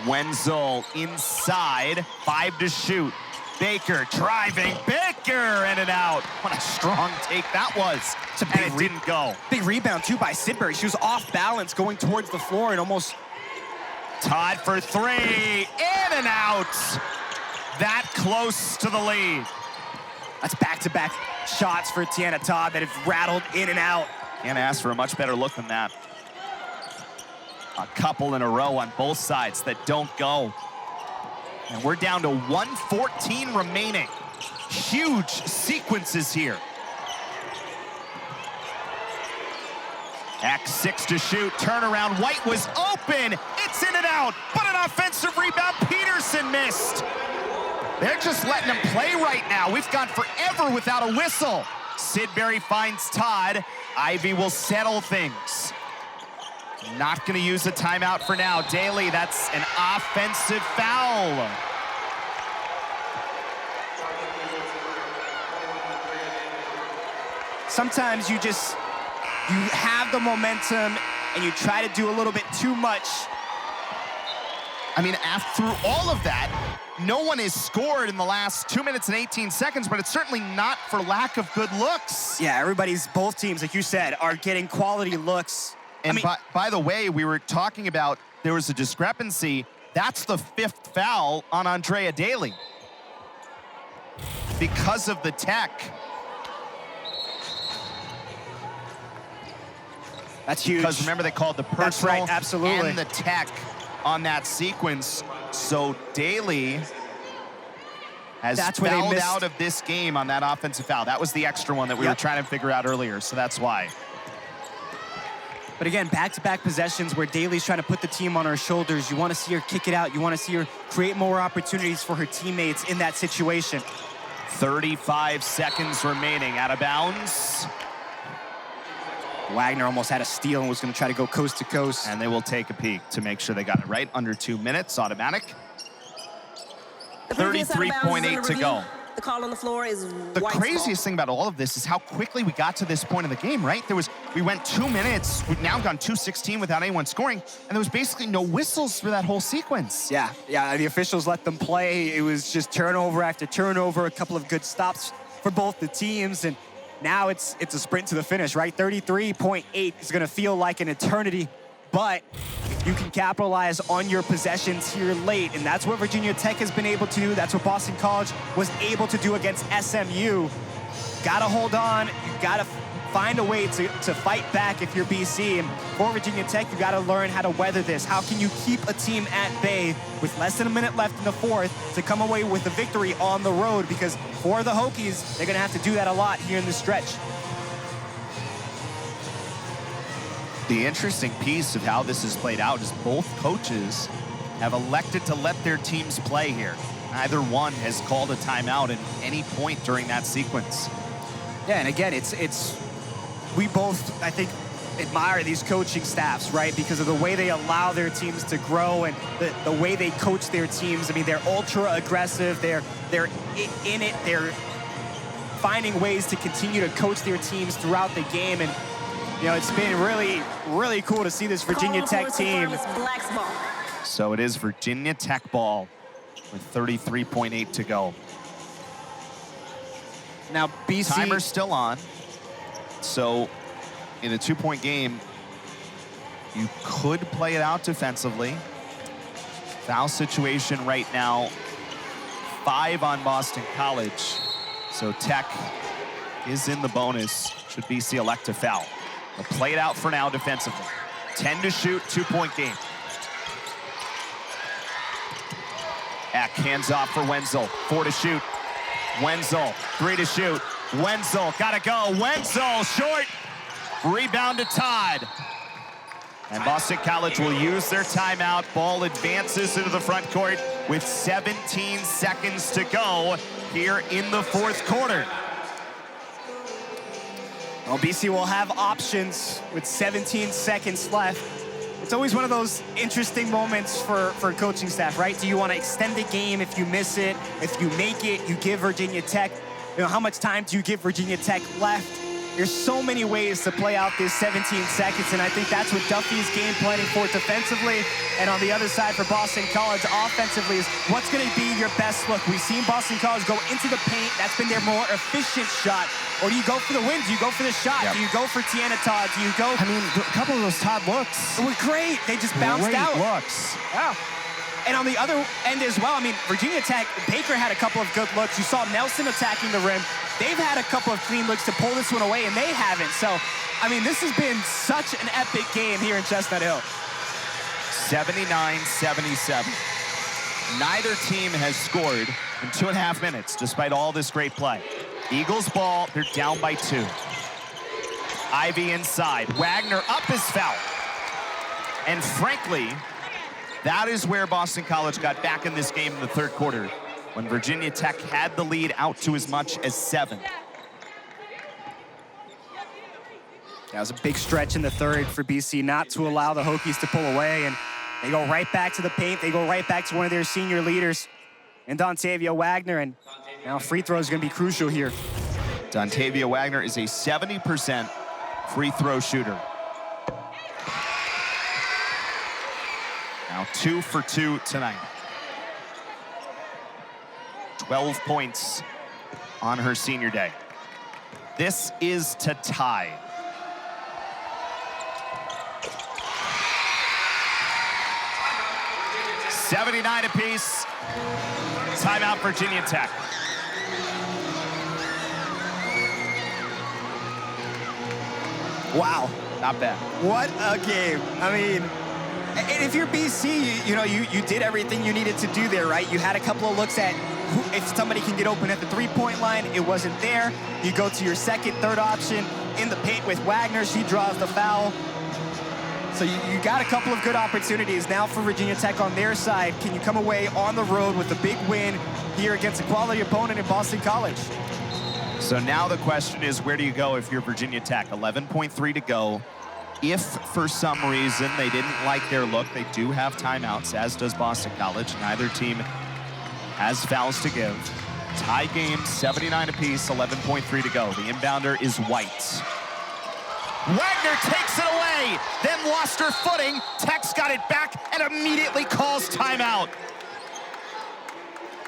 Wenzel inside, 5 to shoot. Baker driving, Baker in and out. What a strong take that was. And it didn't go. Big rebound too by Sidberry. She was off balance going towards the floor and almost. Todd for 3, in and out. That close to the lead. That's back-to-back shots for Teya Todd that have rattled in and out. Can't ask for a much better look than that. A couple in a row on both sides that don't go. And we're down to 1:14 remaining. Huge sequences here. X 6 to shoot, turnaround, White was open, it's in and out, but an offensive rebound, Peterson missed. They're just letting him play right now. We've gone forever without a whistle. Sidberry finds Todd. Ivey will settle things. Not gonna use a timeout for now. Daly, that's an offensive foul. Sometimes you have the momentum and you try to do a little bit too much. I mean, through all of that, no one has scored in the last 2 minutes and 18 seconds, but it's certainly not for lack of good looks. Yeah, both teams, like you said, are getting quality looks. And by the way, we were talking about there was a discrepancy. That's the 5th foul on Andrea Daly because of the tech. That's huge. Because remember, they called the personal That's right, absolutely. and the tech on that sequence. So Daly has fouled out of this game on that offensive foul. That was the extra one that we were trying to figure out earlier, so that's why. But again, back-to-back possessions where Daly's trying to put the team on her shoulders. You want to see her kick it out. You want to see her create more opportunities for her teammates in that situation. 35 seconds remaining, out of bounds. Wagner almost had a steal and was going to try to go coast to coast. And they will take a peek to make sure they got it right. Under 2 minutes, automatic. 33.8 to go. The call on the floor is The White's craziest ball. thing about all of this is how quickly we got to this point of the game, right? We went 2 minutes, we've now gone 2:16 without anyone scoring, and there was basically no whistles for that whole sequence. Yeah, the officials let them play. It was just turnover after turnover, a couple of good stops for both the teams, and now it's a sprint to the finish, right? 33.8 is gonna feel like an eternity, but if you can capitalize on your possessions here late, and that's what Virginia Tech has been able to do, that's what Boston College was able to do against SMU. Gotta hold on, you gotta find a way to fight back if you're BC. And for Virginia Tech, you gotta learn how to weather this. How can you keep a team at bay with less than a minute left in the fourth to come away with a victory on the road? Because for the Hokies, they're gonna have to do that a lot here in this stretch. The interesting piece of how this has played out is both coaches have elected to let their teams play here. Neither one has called a timeout at any point during that sequence. Yeah, and again, we both, I think, admire these coaching staffs, right? Because of the way they allow their teams to grow and the way they coach their teams. I mean, they're ultra aggressive. They're in it. They're finding ways to continue to coach their teams throughout the game. And, you know, it's been really, really cool to see this Virginia Tech team. Black's ball. So it is Virginia Tech ball with 33.8 to go. Now, BC... Timer's still on. So in a 2-point game, you could play it out defensively. Foul situation right now, 5 on Boston College. So Tech is in the bonus, should BC elect to foul. They'll play it out for now defensively. 10 to shoot, 2-point game. Eck, hands off for Wenzel, 4 to shoot. Wenzel, 3 to shoot. Wenzel, gotta go. Wenzel, short. Rebound to Todd. And Boston College will use their timeout. Ball advances into the front court with 17 seconds to go here in the fourth quarter. Well, BC will have options with 17 seconds left. It's always one of those interesting moments for coaching staff, right? Do you want to extend the game if you miss it? If you make it, you give Virginia Tech. You know, how much time do you give Virginia Tech left? There's so many ways to play out this 17 seconds, and I think that's what Duffy's game planning for defensively. And on the other side for Boston College offensively is what's going to be your best look. We've seen Boston College go into the paint. That's been their more efficient shot. Or do you go for the win? Do you go for the shot? Yep. Do you go for Todd? Do you go? I mean, a couple of those Todd looks were great. They just bounced out. Looks. Wow. And on the other end as well, I mean, Virginia Tech, Baker had a couple of good looks. You saw Nelson attacking the rim. They've had a couple of clean looks to pull this one away, and they haven't. So, I mean, this has been such an epic game here in Chestnut Hill. 79-77. Neither team has scored in 2.5 minutes, despite all this great play. Eagles ball, they're down by 2. Ivey inside. Wagner up is foul. And frankly, that is where Boston College got back in this game in the third quarter, when Virginia Tech had the lead out to as much as 7. That was a big stretch in the third for BC not to allow the Hokies to pull away, and they go right back to the paint. They go right back to one of their senior leaders, and Dontavia Wagner, and now free throw is going to be crucial here. Dontavia Wagner is a 70% free throw shooter. Now 2 for 2 tonight. 12 points on her senior day. This is to tie. $79 apiece. Timeout Virginia Tech. Wow. Not bad. What a game. I mean, and if you're BC, you did everything you needed to do there, right? You had a couple of looks at if somebody can get open at the three-point line. It wasn't there. You go to your second, third option in the paint with Wagner. She draws the foul. So you got a couple of good opportunities. Now for Virginia Tech on their side, can you come away on the road with a big win here against a quality opponent in Boston College? So now the question is, where do you go if you're Virginia Tech? 11.3 to go. If for some reason they didn't like their look, they do have timeouts, as does Boston College. Neither team has fouls to give. Tie game, 79 apiece, 11.3 to go. The inbounder is White. Wagner takes it away, then lost her footing. Tech's got it back and immediately calls timeout.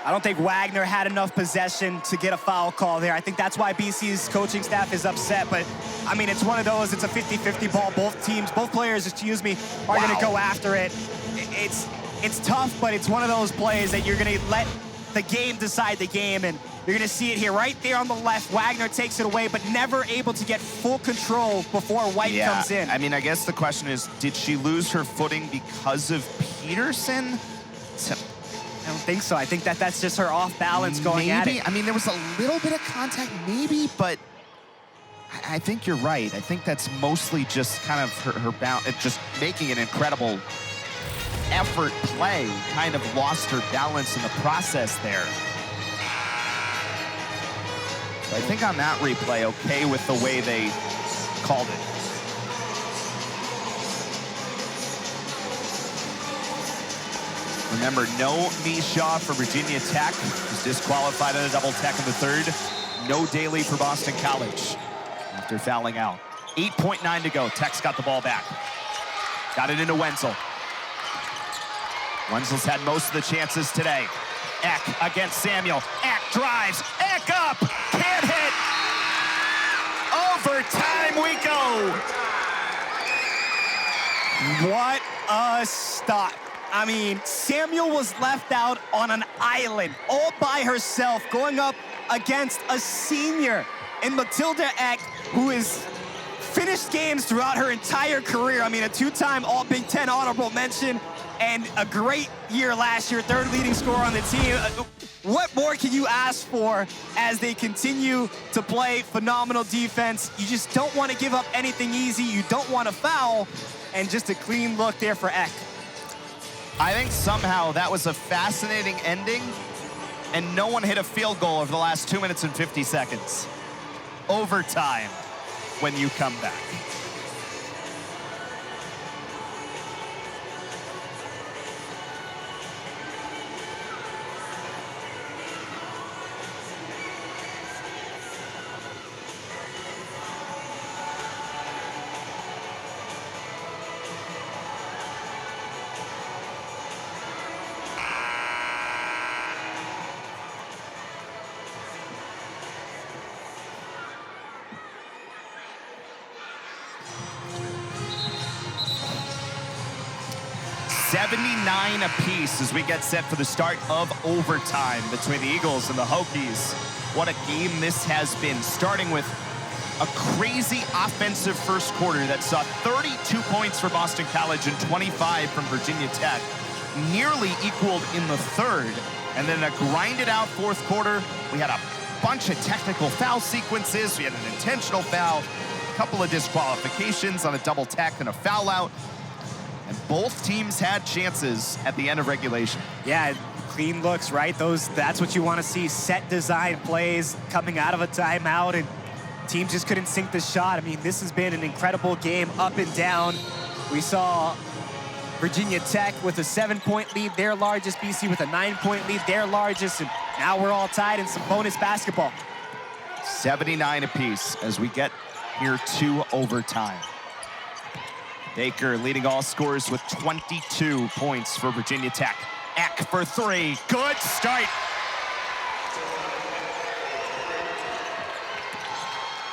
I don't think Wagner had enough possession to get a foul call there. I think that's why BC's coaching staff is upset. But, I mean, it's one of those, it's a 50-50 ball. Both players, are going to go after it. It's tough, but it's one of those plays that you're going to let the game decide the game. And you're going to see it here right there on the left. Wagner takes it away, but never able to get full control before White comes in. I mean, I guess the question is, did she lose her footing because of Peterson? I don't think so. I think that's just her off balance going at it. I mean, there was a little bit of contact, maybe, but I think you're right. I think that's mostly just kind of her bounce, just making an incredible effort play, kind of lost her balance in the process there. So I think on that replay, okay with the way they called it. Remember, no Mishaw for Virginia Tech. Was disqualified on a double tech in the third. No Daly for Boston College after fouling out. 8.9 to go. Tech's got the ball back. Got it into Wenzel. Wenzel's had most of the chances today. Eck against Samuel. Eck drives. Eck up. Can't hit. Overtime we go. What a stop. I mean, Samuel was left out on an island all by herself going up against a senior in Matilda Eck, who has finished games throughout her entire career. I mean, a two-time All-Big Ten honorable mention and a great year last year, third leading scorer on the team. What more can you ask for as they continue to play phenomenal defense? You just don't want to give up anything easy. You don't want to foul, and just a clean look there for Eck. I think somehow that was a fascinating ending, and no one hit a field goal over the last 2 minutes and 50 seconds. Overtime when you come back. $79 apiece as we get set for the start of overtime between the Eagles and the Hokies. What a game this has been, starting with a crazy offensive first quarter that saw 32 points for Boston College and 25 from Virginia Tech, nearly equaled in the third, and then a grinded out fourth quarter. We had a bunch of technical foul sequences. We had an intentional foul, a couple of disqualifications on a double tech and a foul out. And both teams had chances at the end of regulation. Yeah, clean looks, right? That's what you want to see. Set design plays coming out of a timeout, and teams just couldn't sink the shot. I mean, this has been an incredible game up and down. We saw Virginia Tech with a 7-point lead, their largest. BC with a 9-point lead, their largest. And now we're all tied in some bonus basketball. 79 apiece as we get here to overtime. Baker leading all scorers with 22 points for Virginia Tech. Eck for three. Good start.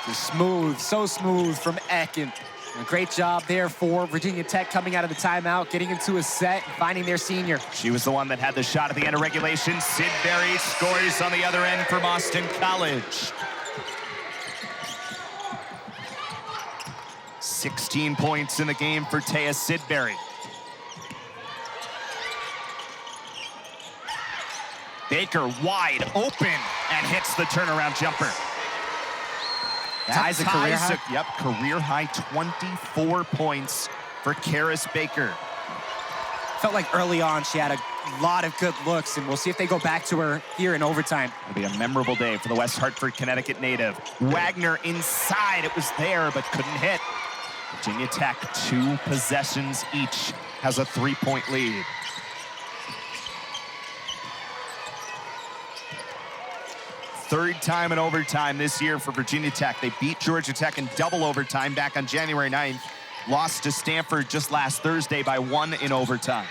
Just smooth, so smooth from Eck. And a great job there for Virginia Tech coming out of the timeout, getting into a set, and finding their senior. She was the one that had the shot at the end of regulation. Sidberry scores on the other end for Boston College. 16 points in the game for Teya Sidberry. Baker wide open and hits the turnaround jumper. Ties a career high. Yep, career high 24 points for Carys Baker. Felt like early on she had a lot of good looks, and we'll see if they go back to her here in overtime. It'll be a memorable day for the West Hartford, Connecticut native. Wagner inside, it was there, but couldn't hit. Virginia Tech, 2 possessions each, has a 3-point lead. third time in overtime this year for Virginia Tech. They beat Georgia Tech in double overtime back on January 9th. Lost to Stanford just last Thursday by 1 in overtime.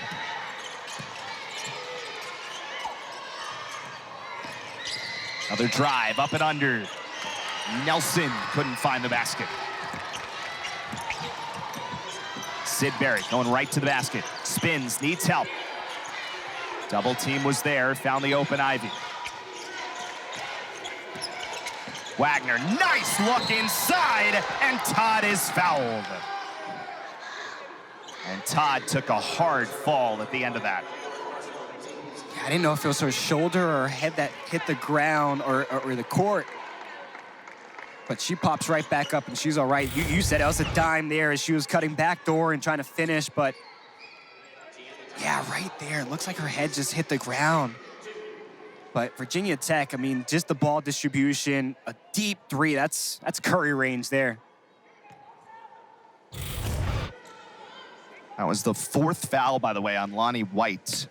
Another drive, up and under. Nelson couldn't find the basket. Sidberry going right to the basket. Spins, needs help. Double team was there, found the open Ivey. Wagner, nice look inside, and Todd is fouled. And Todd took a hard fall at the end of that. I didn't know if it was her shoulder or head that hit the ground or the court. But she pops right back up and she's all right. You said it was a dime there as she was cutting back door and trying to finish, but yeah, right there. It looks like her head just hit the ground. But Virginia Tech, I mean, just the ball distribution, a deep three, that's Curry range there. That was the 4th foul, by the way, on Lonnie White.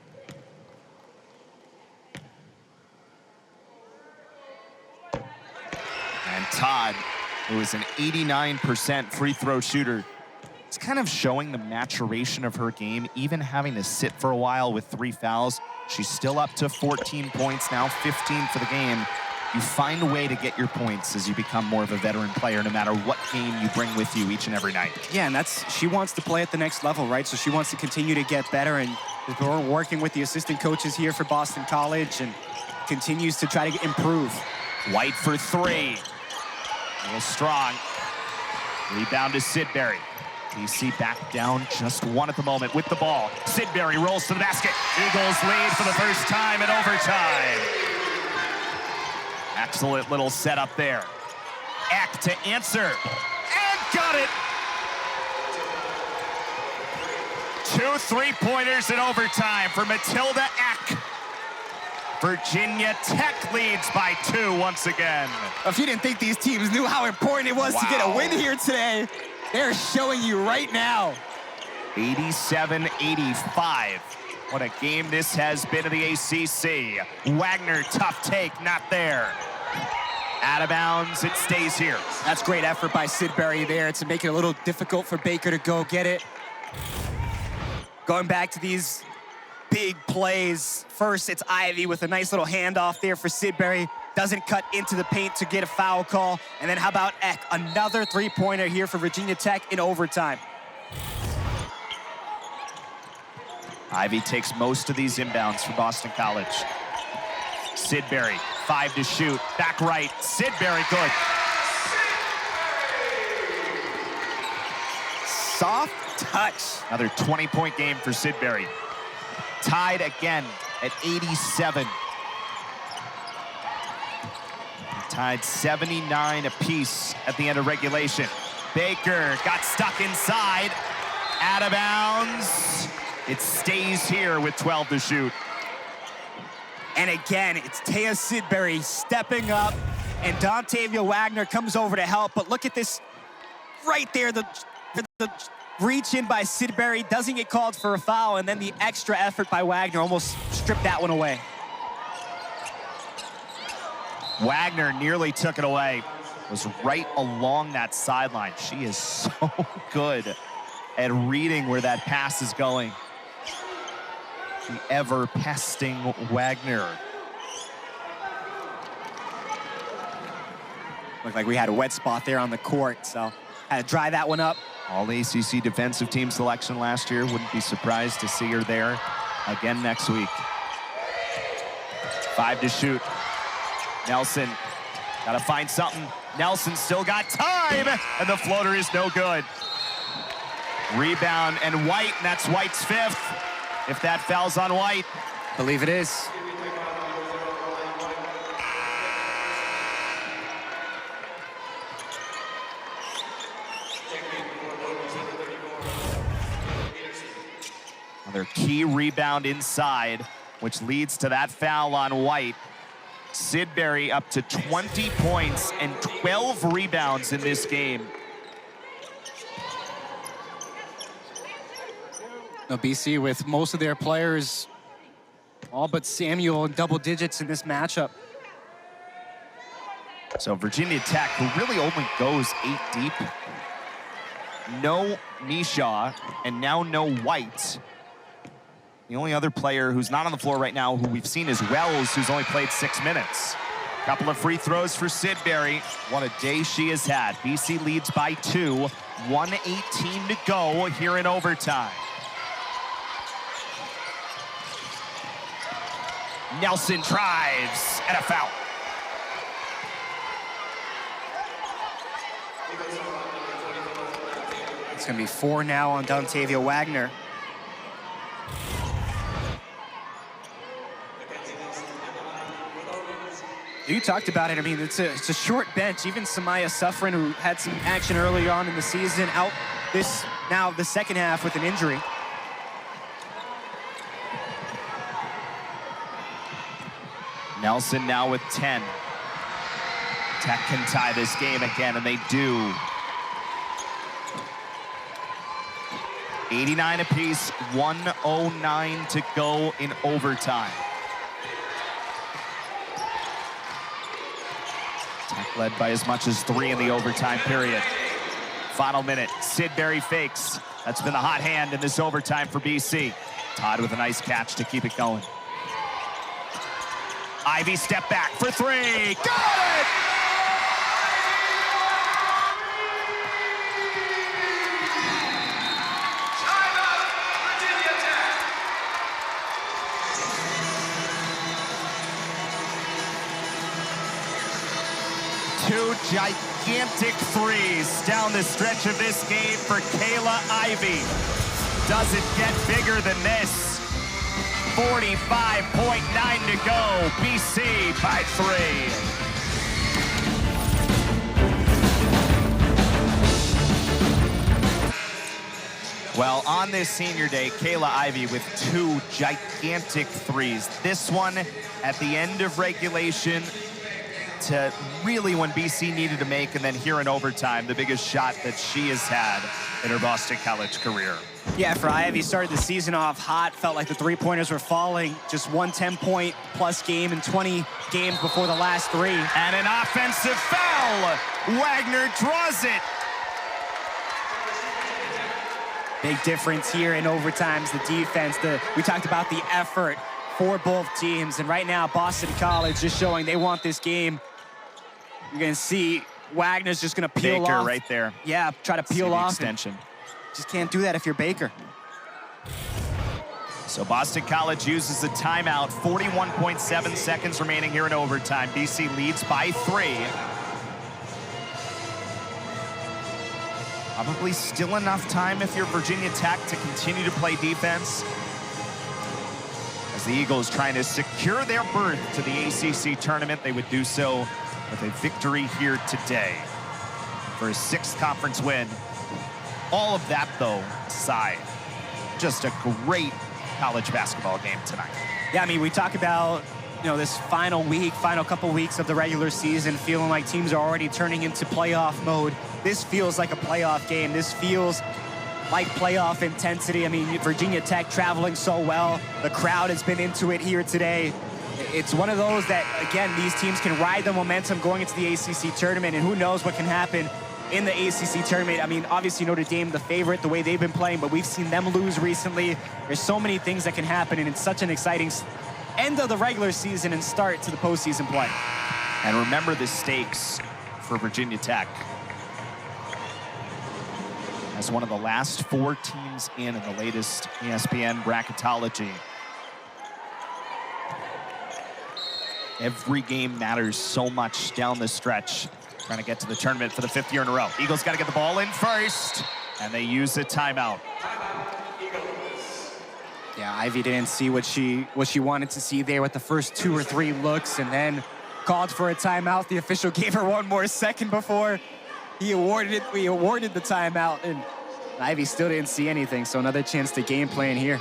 And Todd, who is an 89% free throw shooter, it's kind of showing the maturation of her game, even having to sit for a while with 3 fouls. She's still up to 14 points now, 15 for the game. You find a way to get your points as you become more of a veteran player, no matter what game you bring with you each and every night. Yeah, and she wants to play at the next level, right? So she wants to continue to get better, and we're working with the assistant coaches here for Boston College and continues to try to improve. White for 3. A little strong. Rebound to Sidberry. BC back down just 1 at the moment with the ball. Sidberry rolls to the basket. Eagles lead for the first time in overtime. Excellent little setup there. Eck to answer. And got it! 2 3-pointers in overtime for Matilda Eck. Virginia Tech leads by 2 once again. If you didn't think these teams knew how important it was to get a win here today, they're showing you right now. 87-85. What a game this has been in the ACC. Wagner, tough take, not there. Out of bounds, it stays here. That's great effort by Sidberry there to make it a little difficult for Baker to go get it. Going back to these big plays. First, it's Ivey with a nice little handoff there for Sidberry. Doesn't cut into the paint to get a foul call. And then how about Eck? Another 3-pointer here for Virginia Tech in overtime. Ivey takes most of these inbounds for Boston College. Sidberry, 5 to shoot. Back right, Sidberry, good. Soft touch. Another 20-point game for Sidberry. Tied again at 87. Tied 79 apiece at the end of regulation. Baker got stuck inside. Out of bounds. It stays here with 12 to shoot. And again, it's Teya Sidberry stepping up, and Dontavia Wagner comes over to help. But look at this right there, the reach in by Sidberry, doesn't get called for a foul, and then the extra effort by Wagner almost stripped that one away. Wagner nearly took it away. Was right along that sideline. She is so good at reading where that pass is going. The ever-pesting Wagner. Looked like we had a wet spot there on the court, so had to dry that one up. All ACC defensive team selection last year. Wouldn't be surprised to see her there again next week. 5 to shoot. Nelson, gotta find something. Nelson still got time, and the floater is no good. Rebound, and White, and that's White's 5th. If that foul's on White. Believe it is. Another key rebound inside, which leads to that foul on White. Sidberry up to 20 points and 12 rebounds in this game. Now BC with most of their players, all but Samuel, in double digits in this matchup. So Virginia Tech, who really only goes 8 deep. No Mishaw, and now no White. The only other player who's not on the floor right now who we've seen is Wells, who's only played 6 minutes. Couple of free throws for Sidberry. What a day she has had. BC leads by 2. 1:18 to go here in overtime. Nelson drives and a foul. It's going to be 4 now on Dontavia Wagner. You talked about it. I mean, it's a short bench. Even Samaya Suffren, who had some action early on in the season, out now the second half with an injury. Nelson now with 10. Tech can tie this game again, and they do. 89 apiece, 1:09 to go in overtime. Tech led by as much as 3 in the overtime period. Final minute, Sidberry fakes. That's been the hot hand in this overtime for BC. Todd with a nice catch to keep it going. Ivey step back for 3, got it! Two gigantic threes down the stretch of this game for Kaylah Ivey. Does it get bigger than this? 45.9 to go. BC by 3. Well, on this senior day, Kaylah Ivey with 2 gigantic threes. This one at the end of regulation to really when BC needed to make, and then here in overtime, the biggest shot that she has had in her Boston College career. Yeah, for Ivey, started the season off hot, felt like the three-pointers were falling. Just one 10-point plus game in 20 games before the last 3. And an offensive foul. Wagner draws it. Big difference here in overtimes, the defense. We talked about the effort for both teams, and right now Boston College just showing they want this game. You're gonna see Wagner's just gonna peel Baker off. right there. Yeah, try to peel off. Extension. Just can't do that if you're Baker. So Boston College uses the timeout. 41.7 seconds remaining here in overtime. BC leads by 3. Probably still enough time if you're Virginia Tech to continue to play defense, as the Eagles trying to secure their berth to the ACC tournament. They would do so with a victory here today for a 6th conference win. All of that, though, aside, just a great college basketball game tonight. Yeah, I mean, we talk about, this final couple weeks of the regular season, feeling like teams are already turning into playoff mode. This feels like a playoff game. This feels like playoff intensity. I mean, Virginia Tech traveling so well. The crowd has been into it here today. It's one of those that, again, these teams can ride the momentum going into the ACC tournament, and who knows what can happen in the ACC tournament. I mean, obviously Notre Dame the favorite, the way they've been playing, but we've seen them lose recently. There's so many things that can happen, and it's such an exciting end of the regular season and start to the postseason play. And remember the stakes for Virginia Tech. As one of the last 4 teams in the latest ESPN bracketology. Every game matters so much down the stretch. Trying to get to the tournament for the 5th year in a row. Eagles got to get the ball in first, and they use the timeout. Yeah, Ivey didn't see what she wanted to see there with the first 2 or 3 looks, and then called for a timeout. The official gave her 1 more second before we awarded the timeout, and Ivey still didn't see anything, so another chance to game plan here.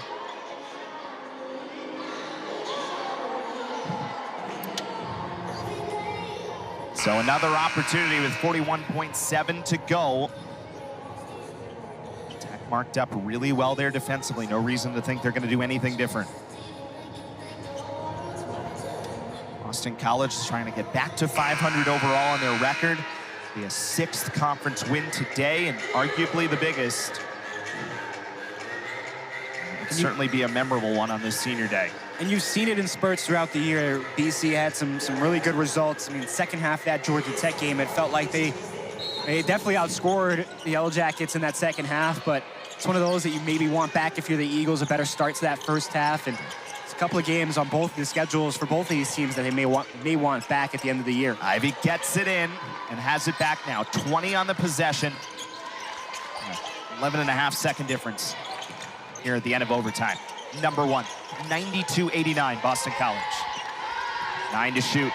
So another opportunity with 41.7 to go. Tech marked up really well there defensively. No reason to think they're going to do anything different. Boston College is trying to get back to 500 overall on their record. Be a 6th conference win today, and arguably the biggest. It could certainly be a memorable one on this senior day. And you've seen it in spurts throughout the year. BC had some really good results. I mean, second half of that Georgia Tech game, it felt like they definitely outscored the Yellow Jackets in that second half, but it's one of those that you maybe want back if you're the Eagles, a better start to that first half. And it's a couple of games on both the schedules for both of these teams that they may want back at the end of the year. Ivey gets it in and has it back now. 20 on the possession. 11.5-second difference here at the end of overtime. Number 1, 92-89, Boston College. 9 to shoot.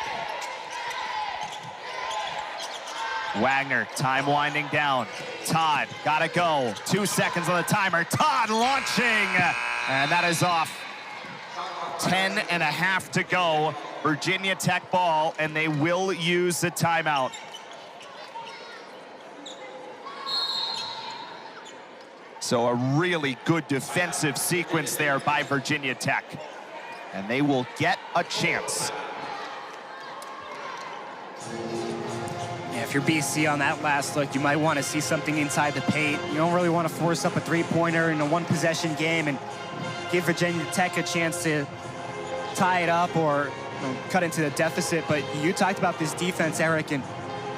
Wagner, time winding down. Todd, gotta go. 2 seconds on the timer. Todd launching, and that is off. 10.5 to go. Virginia Tech ball, and they will use the timeout. So a really good defensive sequence there by Virginia Tech. And they will get a chance. Yeah, if you're BC on that last look, you might want to see something inside the paint. You don't really want to force up a three-pointer in a one-possession game and give Virginia Tech a chance to tie it up or cut into the deficit. But you talked about this defense, Eric, and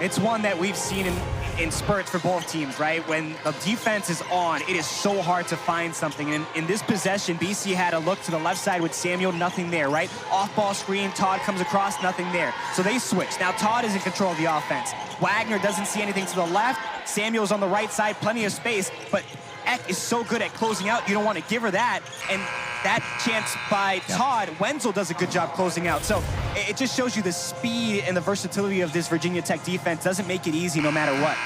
it's one that we've seen in spurts for both teams, right? When the defense is on, it is so hard to find something. And in this possession, BC had a look to the left side with Samuel, nothing there, right? Off-ball screen, Todd comes across, nothing there. So they switch. Now Todd is in control of the offense. Wagner doesn't see anything to the left. Samuel's on the right side, plenty of space, but Eck is so good at closing out, you don't want to give her that. And that chance by Todd, Wenzel does a good job closing out. So it just shows you the speed and the versatility of this Virginia Tech defense. Doesn't make it easy no matter what.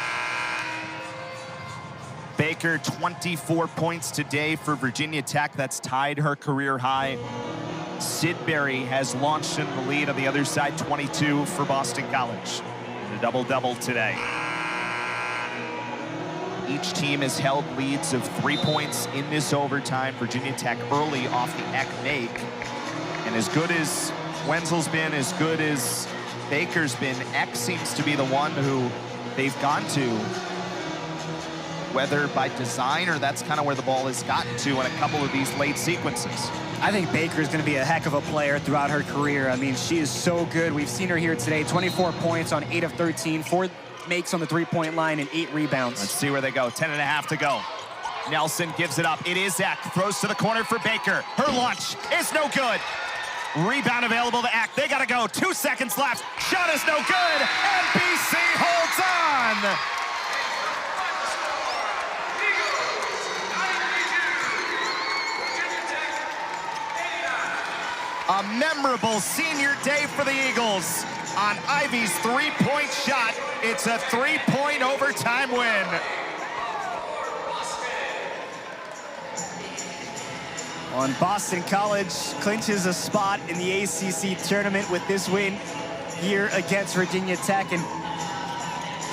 Baker, 24 points today for Virginia Tech. That's tied her career high. Sidberry has launched in the lead on the other side, 22 for Boston College. A double-double today. Each team has held leads of 3 points in this overtime. Virginia Tech early off the Eck make. And as good as Wenzel's been, as good as Baker's been, Eck seems to be the one who they've gone to, whether by design or that's kind of where the ball has gotten to in a couple of these late sequences. I think Baker's going to be a heck of a player throughout her career. I mean, she is so good. We've seen her here today, 24 points on 8 of 13, 4 makes on the three-point line and 8 rebounds. Let's see where they go. 10.5 to go. Nelson gives it up. It is Eck. Throws to the corner for Baker. Her launch is no good. Rebound available to Eck. They got to go. 2 seconds left. Shot is no good. And BC holds on. A memorable senior day for the Eagles. On Ivey's three-point shot, it's a 3-point overtime win. On Boston College clinches a spot in the ACC tournament with this win here against Virginia Tech. And,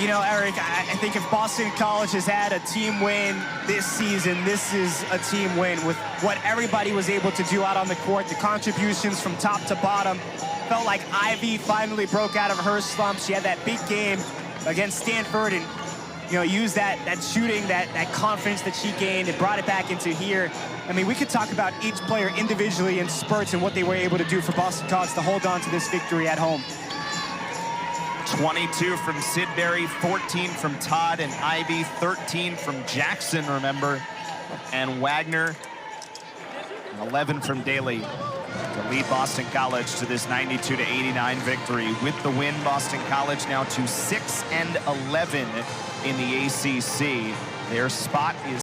you know, Eric, I think if Boston College has had a team win this season, this is a team win with what everybody was able to do out on the court, the contributions from top to bottom. Felt like Ivey finally broke out of her slump. She had that big game against Stanford and, you know, used that shooting, that confidence that she gained and brought it back into here. I mean, we could talk about each player individually in spurts and what they were able to do for Boston College to hold on to this victory at home. 22 from Sidberry, 14 from Todd and Ivey, 13 from Jackson, remember, and Wagner, 11 from Daly to lead Boston College to this 92-89 victory. With the win, Boston College now to 6-11 in the ACC. Their spot is